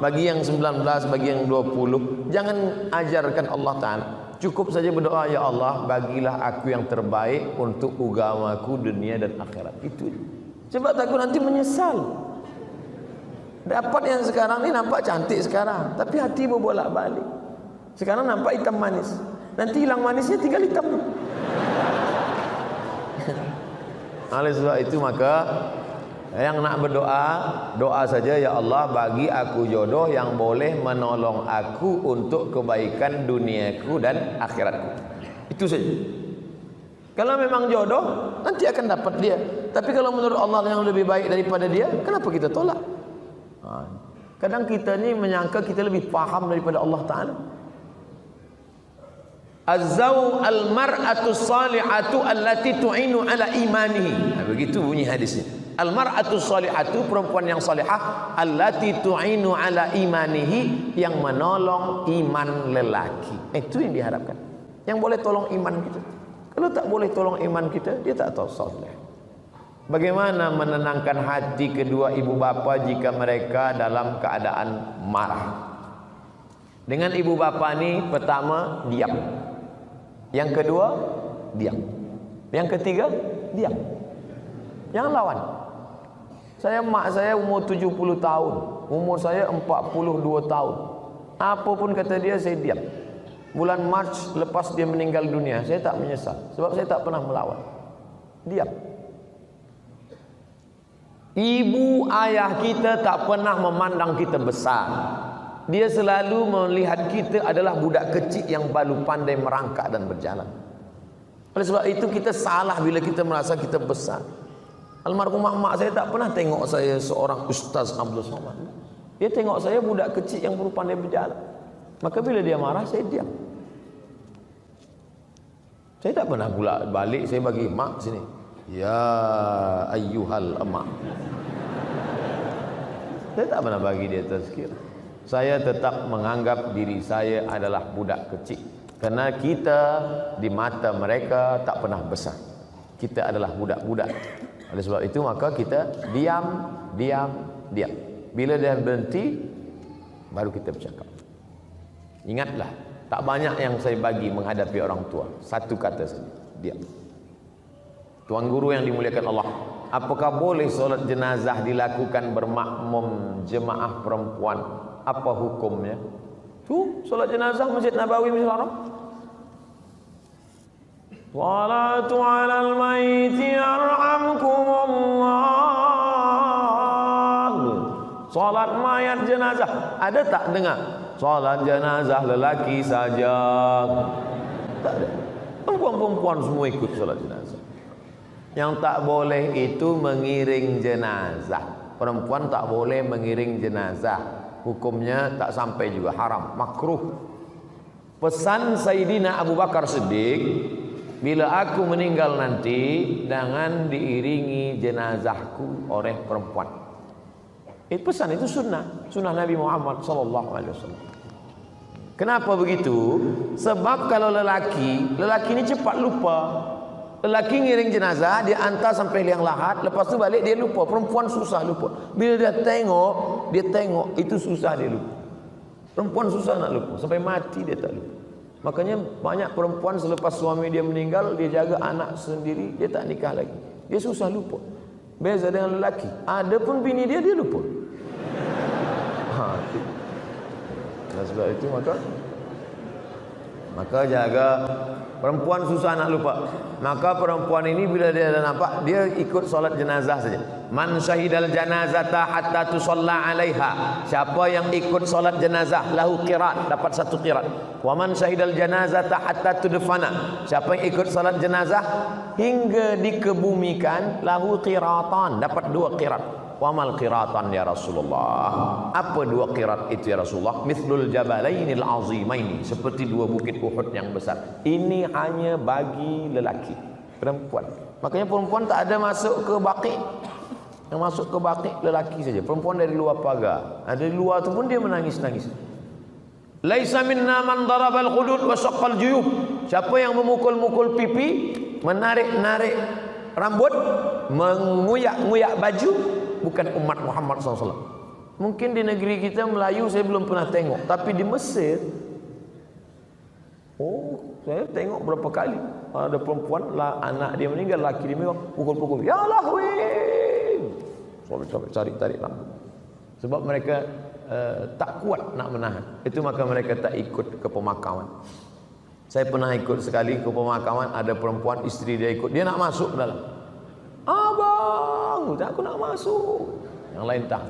bagi yang 19, bagi yang 20, jangan ajarkan Allah Ta'ala. Cukup saja berdoa, ya Allah, bagilah aku yang terbaik untuk agamaku dunia dan akhirat. Itu. Sebab takut nanti menyesal. Dapat yang sekarang ini nampak cantik sekarang, tapi hati berbolak-balik. Sekarang nampak hitam manis, nanti hilang manisnya tinggal hitam. Oleh sebab itu maka yang nak berdoa, doa saja, ya Allah, bagi aku jodoh yang boleh menolong aku untuk kebaikan duniaku dan akhiratku. Itu saja. Kalau memang jodoh, nanti akan dapat dia. Tapi kalau menurut Allah yang lebih baik daripada dia, kenapa kita tolak? Kadang kita ni menyangka kita lebih faham daripada Allah Ta'ala. Az-zaw al-mar'atu salihatu allati tu'inu ala imanihi. Begitu bunyi hadisnya. Al-mar'atu salihatu, perempuan yang salihah, allati tu'inu ala imanihi, yang menolong iman lelaki. Itu yang diharapkan. Yang boleh tolong iman kita. Kalau tak boleh tolong iman kita, dia tak tahu salih. Bagaimana menenangkan hati kedua ibu bapa jika mereka dalam keadaan marah? Dengan ibu bapa ni, pertama diam. Yang kedua diam. Yang ketiga diam. Jangan lawan. Mak saya umur 70 tahun, umur saya 42 tahun. Apapun kata dia, saya diam. Bulan Mac lepas dia meninggal dunia, saya tak menyesal, sebab saya tak pernah melawan. Diam. Ibu ayah kita tak pernah memandang kita besar. Dia selalu melihat kita adalah budak kecil yang baru pandai merangkak dan berjalan. Oleh sebab itu kita salah bila kita merasa kita besar. Almarhumah mak saya tak pernah tengok saya seorang Ustaz Abdul Somad. Dia tengok saya budak kecil yang baru pandai berjalan. Maka bila dia marah, saya diam. Saya tak pernah pula balik, saya bagi mak sini, ya ayyuhal emak. Saya tak pernah bagi dia tazkir. Saya tetap menganggap diri saya adalah budak kecil, karena kita di mata mereka tak pernah besar. Kita adalah budak-budak. Oleh sebab itu maka kita diam. Bila dia berhenti, baru kita bercakap. Ingatlah, tak banyak yang saya bagi menghadapi orang tua. Satu kata saja, diam. Tuan guru yang dimuliakan Allah, apakah boleh solat jenazah dilakukan bermakmum jemaah perempuan? Apa hukumnya? Tu solat jenazah Masjid Nabawi Masjid Haram. Salatu alal maiti yarhamkumullah. Salat mayat jenazah. Ada tak dengar? Salat jenazah lelaki saja. Tak ada. Perempuan-perempuan semua ikut salat jenazah. Yang tak boleh itu mengiring jenazah. Perempuan tak boleh mengiring jenazah. Hukumnya tak sampai juga, haram, makruh. Pesan Sayyidina Abu Bakar Siddiq, bila aku meninggal nanti, jangan diiringi jenazahku oleh perempuan. Pesan itu sunnah Nabi Muhammad SAW. Kenapa begitu? Sebab kalau lelaki ini cepat lupa. Lelaki ngiring jenazah, dia hantar sampai liang lahat, lepas tu balik dia lupa. Perempuan susah lupa. Bila dia tengok itu susah dia lupa. Perempuan susah nak lupa, sampai mati dia tak lupa. Makanya banyak perempuan selepas suami dia meninggal, dia jaga anak sendiri, dia tak nikah lagi. Dia susah lupa. Beza dengan lelaki, ada pun bini dia lupa. Dan sebab itu maka jaga. Perempuan susah nak lupa. Maka perempuan ini bila dia dah nampak, dia ikut solat jenazah saja. Man syahidal janazata hatta tusalla alaiha. Siapa yang ikut solat jenazah, lahu qirat, dapat satu qirat. Wa man syahidal janazata hatta tudfana. Siapa yang ikut solat jenazah hingga dikebumikan, lahu qiratan, dapat 2 qirat. Wa mal qiratan ya Rasulullah. Apa 2 qirat itu ya Rasulullah? Mithlul jabalainil azimaini, seperti 2 bukit Uhud yang besar. Ini hanya bagi lelaki. Perempuan, makanya perempuan tak ada masuk ke baqi. Yang masuk ke baqi lelaki saja. Perempuan dari luar pagar. Dari luar tu pun dia menangis-nangis. Laisa minna man darabal khudud wa saqqal juyub. Siapa yang memukul-mukul pipi, menarik-narik rambut, menguyak-nguyak baju, bukan umat Muhammad SAW. Mungkin di negeri kita Melayu saya belum pernah tengok, tapi di Mesir, saya tengok berapa kali ada perempuan lah, anak dia meninggal, laki dia meninggal, pukul-pukul, ya Allah weh, sampai tarik rambut. Sebab mereka tak kuat nak menahan. Itu maka mereka tak ikut ke pemakaman. Saya pernah ikut sekali ke pemakaman, ada perempuan, isteri dia ikut, dia nak masuk ke dalam. Abang, aku nak masuk. Yang lain tak.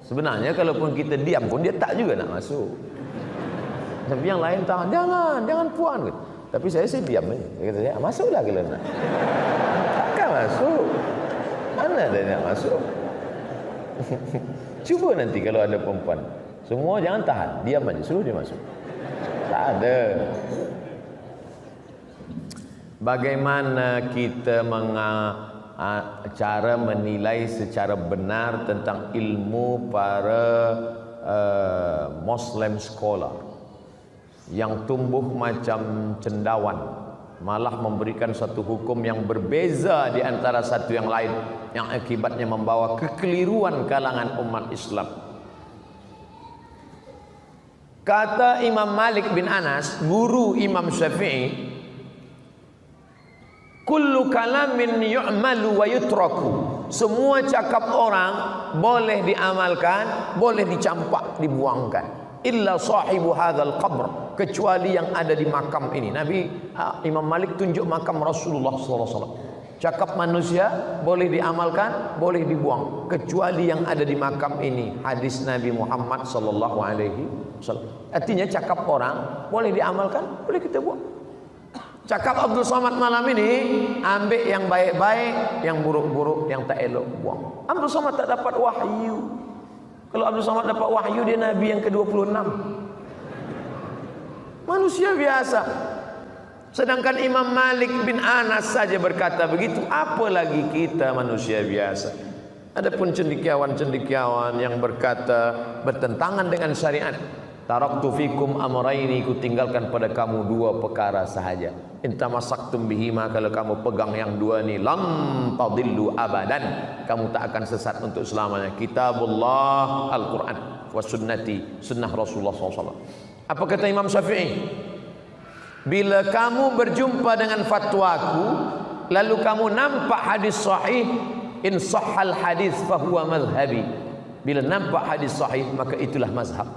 Sebenarnya kalaupun kita diam pun dia tak juga nak masuk. Tapi yang lain tak, jangan puan. Tapi saya diam aja. Dia kata, ya, masuklah kalau nak. Takkan masuk. Mana ada nak masuk? Cuba nanti kalau ada perempuan, semua jangan tahan, diam aja, suruh dia masuk. Tak ada. Bagaimana kita cara menilai secara benar tentang ilmu para Muslim scholar yang tumbuh macam cendawan, malah memberikan satu hukum yang berbeza di antara satu yang lain, yang akibatnya membawa kekeliruan kalangan umat Islam. Kata Imam Malik bin Anas, guru Imam Syafi'i, kullu kalamin yu'malu wa yutraku. Semua cakap orang boleh diamalkan, boleh dicampak, dibuangkan. Illa sahibu hadzal qabr, kecuali yang ada di makam ini. Imam Malik tunjuk makam Rasulullah SAW. Cakap manusia boleh diamalkan, boleh dibuang, kecuali yang ada di makam ini. Hadis Nabi Muhammad SAW. Artinya cakap orang boleh diamalkan, boleh kita buang. Cakap Abdul Somad malam ini, ambil yang baik-baik, yang buruk-buruk, yang tak elok, buang. Abdul Somad tak dapat wahyu. Kalau Abdul Somad dapat wahyu, dia Nabi yang ke-26. Manusia biasa. Sedangkan Imam Malik bin Anas saja berkata begitu, apalagi kita manusia biasa. Adapun cendekiawan-cendekiawan yang berkata bertentangan dengan syariat, taraktu fikum amraini, ku tinggalkan pada kamu dua perkara sahaja. In tamassaktum bihima, kalau kamu pegang yang dua ni, lam tadillu abadan, kamu tak akan sesat untuk selamanya. Kitabullah, Al-Quran, wa sunnati, sunnah Rasulullah SAW. Apa kata Imam Syafi'i? Bila kamu berjumpa dengan fatwaku, lalu kamu nampak hadis sahih, in sahhal hadis fahuwa madhhabi. Bila nampak hadis sahih, maka itulah mazhab.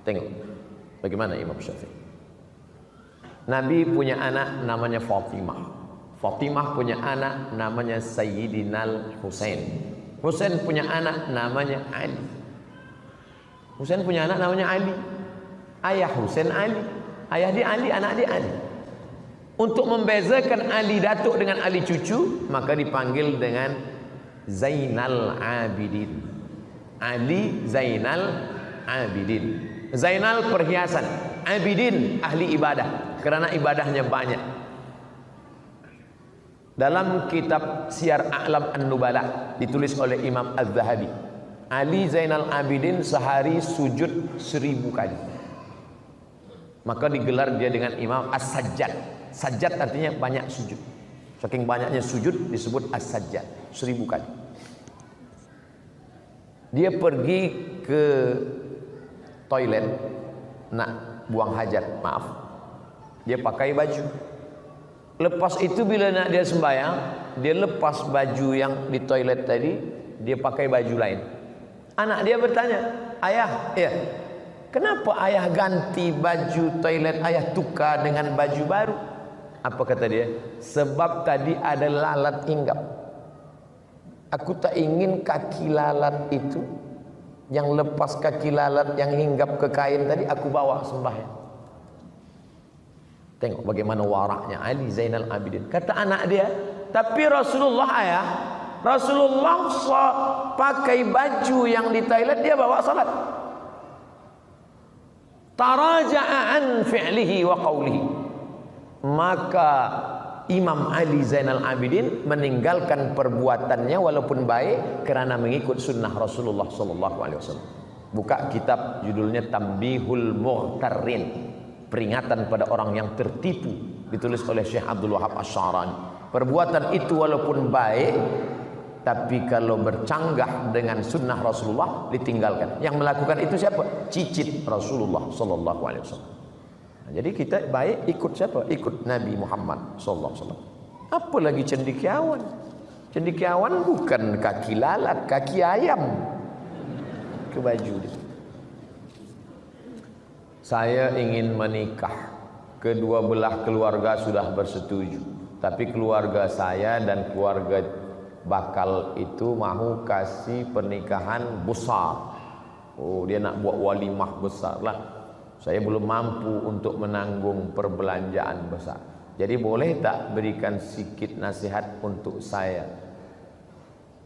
Tengok bagaimana Imam Syafi'i. Nabi punya anak namanya Fatimah. Fatimah punya anak namanya Sayyidina Husain. Husain punya anak namanya Ali. Husain punya anak namanya Ali. Ayah Husain Ali, ayah dia Ali, anak dia Ali. Untuk membezakan Ali datuk dengan Ali cucu, maka dipanggil dengan Zainal Abidin. Ali Zainal Abidin. Zainal perhiasan, Abidin ahli ibadah, kerana ibadahnya banyak. Dalam kitab Syiar A'lam An-Nubala ditulis oleh Imam Az-Zahabi, Ali Zainal Abidin sehari sujud 1000 kali. Maka digelar dia dengan Imam As-Sajjad. Sajjad artinya banyak sujud. Saking banyaknya sujud disebut As-Sajjad, 1000 kali. Dia pergi ke toilet nak buang hajat, maaf, dia pakai baju. Lepas itu bila nak dia sembahyang, dia lepas baju yang di toilet tadi, dia pakai baju lain. Anak dia bertanya, ayah, ya, kenapa ayah ganti baju toilet, ayah tukar dengan baju baru? Apa kata dia? Sebab tadi ada lalat hinggap. Aku tak ingin kaki lalat itu, yang lepas kaki lalat yang hinggap ke kain tadi, aku bawa sembahyang. Tengok bagaimana waraknya Ali Zainal Abidin. Kata anak dia, tapi Rasulullah, ayah, Rasulullah pakai baju yang di toilet, dia bawa salat. Taraja'a an fi'lihi wa qawlihi. Maka Imam Ali Zainal Abidin meninggalkan perbuatannya walaupun baik kerana mengikut sunnah Rasulullah SAW. Buka kitab judulnya Tambihul Mughtarrin, peringatan pada orang yang tertipu, ditulis oleh Syekh Abdul Wahab Asy-Sya'rani. Perbuatan itu walaupun baik, tapi kalau bercanggah dengan sunnah Rasulullah ditinggalkan. Yang melakukan itu siapa? Cicit Rasulullah sallallahu alaihi wasallam. Nah, jadi kita baik ikut siapa? Ikut Nabi Muhammad sallallahu alaihi wasallam. Apalagi cendekiawan. Cendekiawan bukan kaki lalat, kaki ayam ke baju dia. Saya ingin menikah. Kedua belah keluarga sudah bersetuju, tapi keluarga saya dan keluarga bakal itu mahu kasih pernikahan besar. Oh, dia nak buat walimah besar lah. Saya belum mampu untuk menanggung perbelanjaan besar. Jadi boleh tak berikan sikit nasihat untuk saya?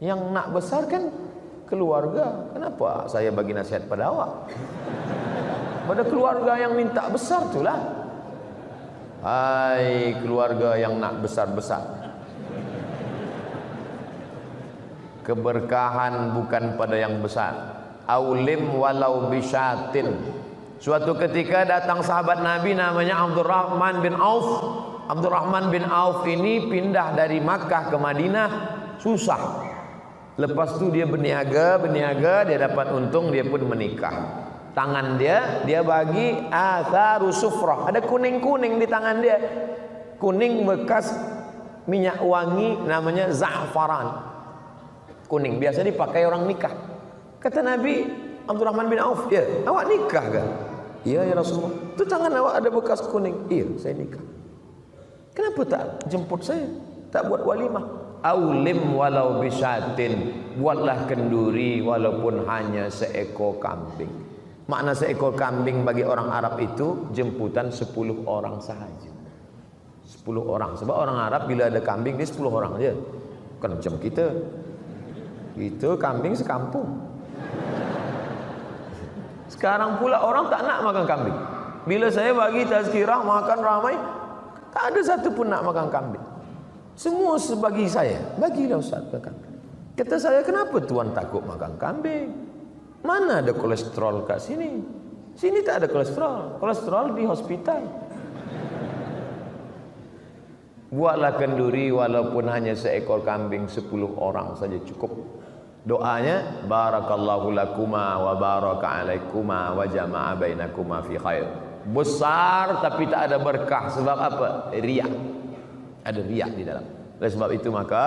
Yang nak besar kan keluarga. Kenapa saya bagi nasihat pada awak? Pada keluarga yang minta besar itulah. Hai keluarga yang nak besar-besar, keberkahan bukan pada yang besar. Aulim walau bisyatin. Suatu ketika datang sahabat Nabi namanya Abdurrahman bin Auf. Abdurrahman bin Auf ini pindah dari Makkah ke Madinah, susah. Lepas tu dia berniaga, dia dapat untung, dia pun menikah. Tangan dia bagi atharu sufrah, ada kuning-kuning di tangan dia. Kuning bekas minyak wangi namanya za'faran. Kuning biasa dipakai orang nikah. Kata Nabi Abdurrahman bin Auf, "Ya, awak nikah kan?" "Iya ya Rasulullah." "Itu tangan awak ada bekas kuning." "Iya, saya nikah." "Kenapa tak jemput saya? Tak buat walimah?" Aulim walau bisyatin, buatlah kenduri walaupun hanya seekor kambing. Makna seekor kambing bagi orang Arab itu jemputan 10 orang sahaja. 10 orang. Sebab orang Arab bila ada kambing dia 10 orang aja. Bukan macam kita. Itu kambing sekampung. Sekarang pula orang tak nak makan kambing. Bila saya bagi tazkirah makan ramai, tak ada satu pun nak makan kambing. Semua sebagi saya. Bagilah Ustaz makan kambing. Kata saya, kenapa tuan takut makan kambing? Mana ada kolesterol kat sini? Sini tak ada kolesterol. Kolesterol di hospital. Buatlah kenduri walaupun hanya seekor kambing, 10 orang saja cukup. Doanya, barakallahu lakuma wa baraka alaikuma wa jama'a bainakuma fi khair. Besar tapi tak ada berkah. Sebab apa? Riak. Ada riak di dalam. Oleh sebab itu maka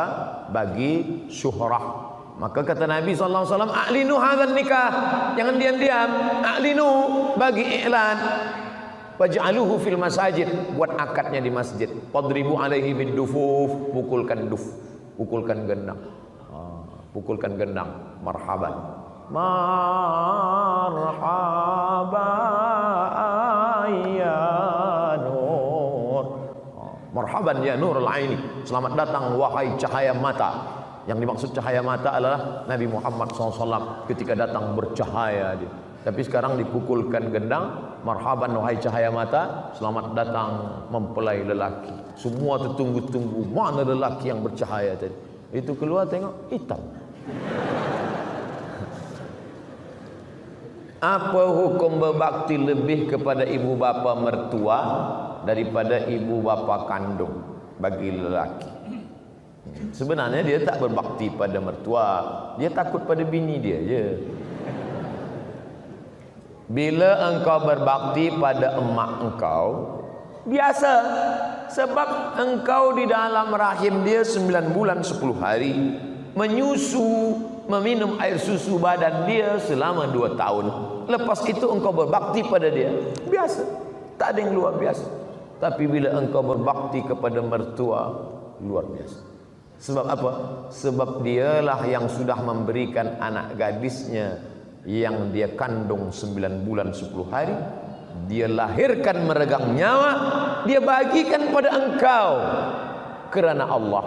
bagi syuhrah. Maka kata Nabi SAW, a'linu hadzal nikah, jangan diam-diam, a'linu, bagi iklan, waj'aluhu fil masajid, buat akadnya di masjid, fadribu alaihi bidufuf, pukulkan duf, pukulkan gendang, pukulkan gendang, marhaban, marhaban ya nur, marhaban ya nurul aini, selamat datang wahai cahaya mata. Yang dimaksud cahaya mata adalah Nabi Muhammad SAW ketika datang bercahaya dia. Tapi sekarang dipukulkan gendang, marhaban wahai cahaya mata, selamat datang mempelai lelaki. Semua tertunggu-tunggu, mana lelaki yang bercahaya tadi. Itu keluar tengok, hitam. Apa hukum berbakti lebih kepada ibu bapa mertua daripada ibu bapa kandung bagi lelaki? Sebenarnya dia tak berbakti pada mertua, dia takut pada bini dia je. Bila engkau berbakti pada emak engkau, biasa. Sebab engkau di dalam rahim dia 9 bulan 10 hari, menyusu, meminum air susu badan dia selama 2 tahun. Lepas itu engkau berbakti pada dia, biasa. Tak ada yang luar biasa. Tapi bila engkau berbakti kepada mertua, luar biasa. Sebab apa? Sebab dialah yang sudah memberikan anak gadisnya yang dia kandung 9 bulan 10 hari, dia lahirkan meregang nyawa, dia bagikan pada engkau. Kerana Allah,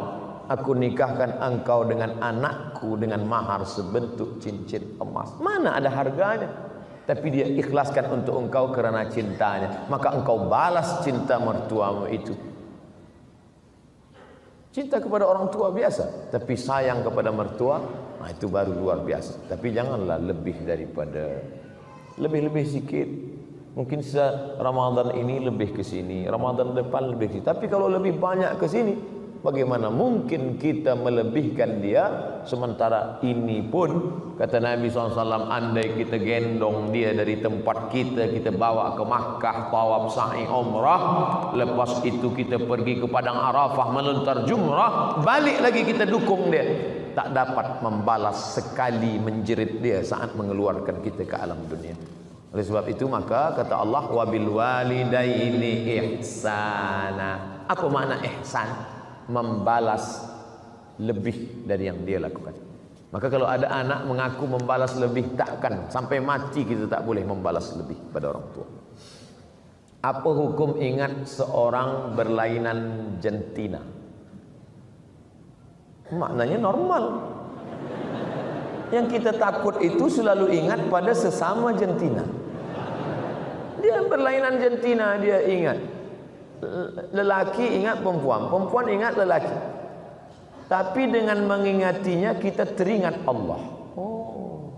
aku nikahkan engkau dengan anakku dengan mahar sebentuk cincin emas. Mana ada harganya? Tapi dia ikhlaskan untuk engkau kerana cintanya. Maka engkau balas cinta mertuamu itu. Cinta kepada orang tua biasa, tapi sayang kepada mertua, nah itu baru luar biasa. Tapi janganlah lebih daripada, lebih sikit. Mungkin Ramadan ini lebih ke sini, Ramadan depan lebih ke sini. Tapi kalau lebih banyak ke sini, bagaimana mungkin kita melebihkan dia? Sementara ini pun kata Nabi SAW, andai kita gendong dia dari tempat kita bawa ke Makkah, tawaf sa'i umrah, lepas itu kita pergi ke Padang Arafah melontar jumrah, balik lagi kita dukung dia, tak dapat membalas sekali menjerit dia saat mengeluarkan kita ke alam dunia. Oleh sebab itu maka kata Allah, wabil walidaini ihsana. Apa makna ihsan? Membalas lebih dari yang dia lakukan. Maka kalau ada anak mengaku membalas lebih, takkan sampai mati kita tak boleh membalas lebih pada orang tua. Apa hukum ingat seorang berlainan jantina? Maknanya normal. Yang kita takut itu selalu ingat pada sesama jantina. Dia berlainan jantina, dia ingat. Lelaki ingat perempuan, perempuan ingat lelaki. Tapi dengan mengingatinya kita teringat Allah. Oh,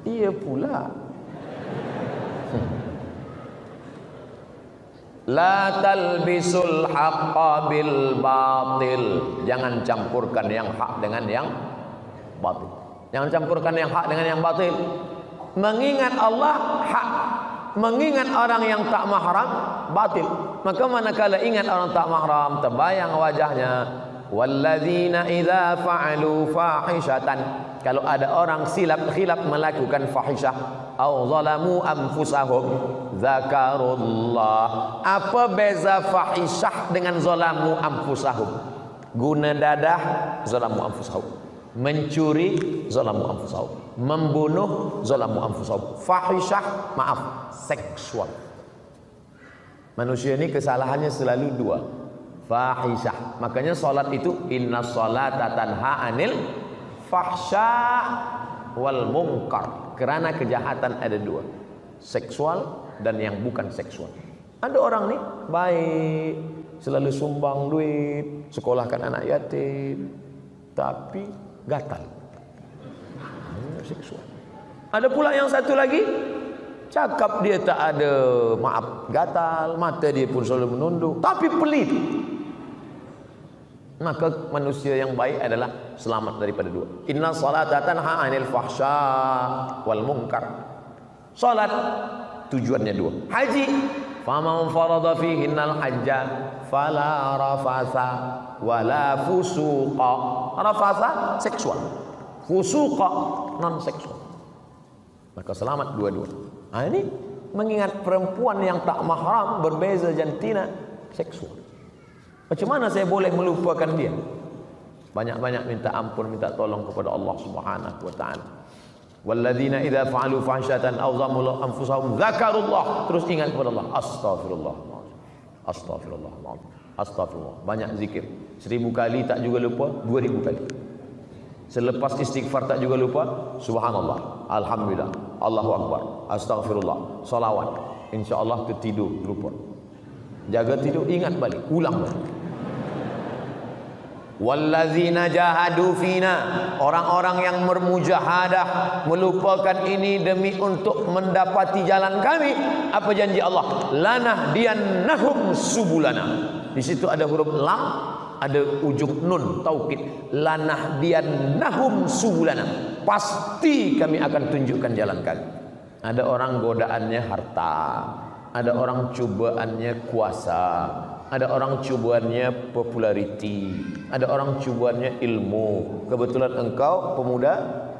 iya pula. La talbisul haqqa bil batil. Jangan campurkan yang hak dengan yang batil. Jangan campurkan yang hak dengan yang batil. Mengingat Allah hak, mengingat orang yang tak mahram batil. Maka manakala ingat orang tak mahram, terbayang wajahnya. Walladzina idza fa'alu fahishatan. Kalau ada orang khilaf melakukan fahisyah, au zalamu anfusahum zakarullah. Apa beza fahisyah dengan zalamu anfusahum? Guna dadah, zalamu anfusahum. Mencuri, zalamu anfusahum. Membunuh, zalamu anfusahum. Fahisyah, maaf, seksual. Manusia ini kesalahannya selalu dua, fahisyah. Makanya salat itu inna salata tanha anil fahsya wal munkar. Kerana kejahatan ada dua, seksual dan yang bukan seksual. Ada orang nih baik, selalu sumbang duit, sekolahkan anak yatim, tapi gatal, seksual. Ada pula yang satu lagi, cakap dia tak ada, maaf, gatal, mata dia pun selalu menunduk, tapi pelit. Maka manusia yang baik adalah selamat daripada dua. Inna salata tanha anil fahsya wal munkar. Salat tujuannya dua. Haji, faman farada fihinnal hajja fala rafasa wala fusuqa. Rafasa seksual, fusuqa non seksual. Maka selamat dua-dua. Nah, ini mengingat perempuan yang tak mahram, berbeza jantina, seksual. Macam mana saya boleh melupakan dia? Banyak-banyak minta ampun, minta tolong kepada Allah Subhanahu wa taala. Walladzina idza fa'alu fahsyatan aw zalamu anfusahum dzakarullah. Terus ingat kepada Allah. Astagfirullah. Astagfirullah. Astagfirullah. Banyak zikir. 1000 kali tak juga lupa, 2000 kali. Selepas istighfar tak juga lupa, subhanallah, alhamdulillah, Allahu akbar, astaghfirullah, salawat. InsyaAllah tertidur lupa. Jaga tidur, ingat balik, ulang balik. Wallazina jahadu fina. Orang-orang yang bermujahadah, melupakan ini demi untuk mendapati jalan kami. Apa janji Allah? Lanahdiyannahum subulana. Di situ ada huruf lam, ada ujung nun taukid. Lanahdiyannahum subulana. Pasti kami akan tunjukkan jalan kami. Ada orang godaannya harta, ada orang cobaannya kuasa, ada orang cobaannya populariti, ada orang cobaannya ilmu. Kebetulan engkau pemuda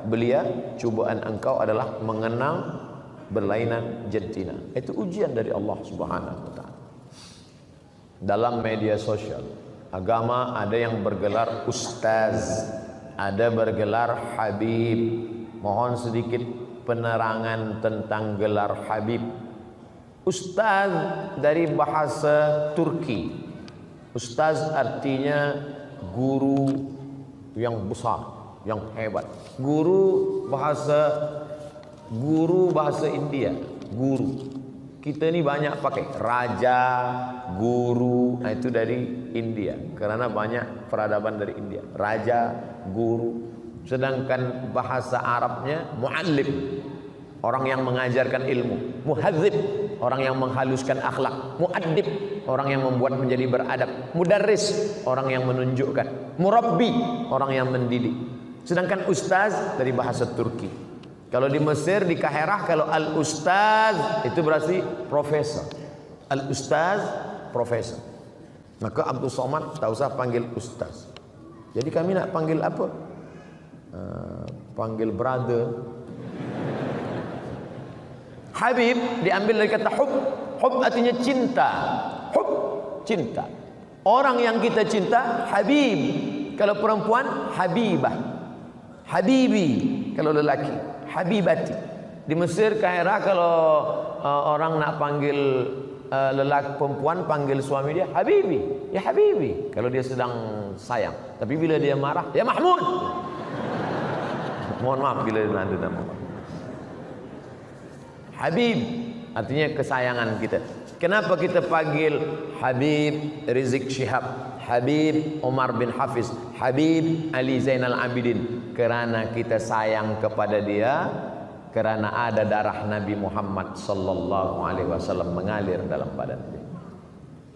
belia, cobaan engkau adalah mengenal berlainan jantina. Itu ujian dari Allah Subhanahu wa taala. Dalam media sosial agama ada yang bergelar ustaz, ada bergelar habib. Mohon sedikit penerangan tentang gelar habib. Ustaz dari bahasa Turki. Ustaz artinya guru yang besar, yang hebat. Guru bahasa India, guru. Kita ini banyak pakai raja, guru. Nah itu dari India, karena banyak peradaban dari India. Raja, guru. Sedangkan bahasa Arabnya muallim, orang yang mengajarkan ilmu. Muhadzib, orang yang menghaluskan akhlak. Muaddib, orang yang membuat menjadi beradab. Mudarris, orang yang menunjukkan. Murabbi, orang yang mendidik. Sedangkan ustaz dari bahasa Turki. Kalau di Mesir, di Kaherah, kalau al-ustaz itu berarti profesor. Al-ustaz, profesor. Maka Abdul Somad tak usah panggil ustaz. Jadi kami nak panggil apa? Panggil brother. Habib diambil dari kata hub. Hub artinya cinta. Hub, cinta. Orang yang kita cinta, habib. Kalau perempuan, habibah. Habibi kalau lelaki, habibati. Di Mesir, Kairah, kalau orang nak panggil lelaki perempuan, panggil suami dia habibi, ya habibi kalau dia sedang sayang. Tapi bila dia marah, ya Mahmud. Mohon maaf bila dia nanti nama Habib artinya kesayangan kita. Kenapa kita panggil Habib Rizik Syihab, Habib Omar bin Hafiz, Habib Ali Zainal Abidin? Kerana kita sayang kepada dia, kerana ada darah Nabi Muhammad sallallahu alaihi wasallam mengalir dalam badan dia.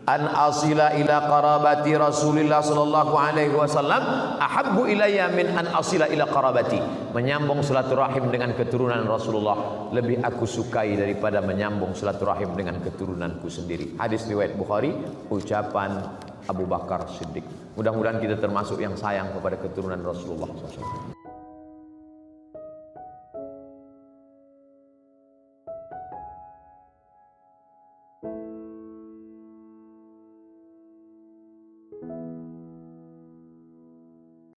An asila ila qarabati Rasulillah sallallahu alaihi wasallam ahabbu ilayya min an asila ila qarabati. Menyambung silaturahim dengan keturunan Rasulullah lebih aku sukai daripada menyambung silaturahim dengan keturunanku sendiri. Hadis riwayat Bukhari, ucapan Abu Bakar Siddiq. Mudah-mudahan kita termasuk yang sayang kepada keturunan Rasulullah SAW.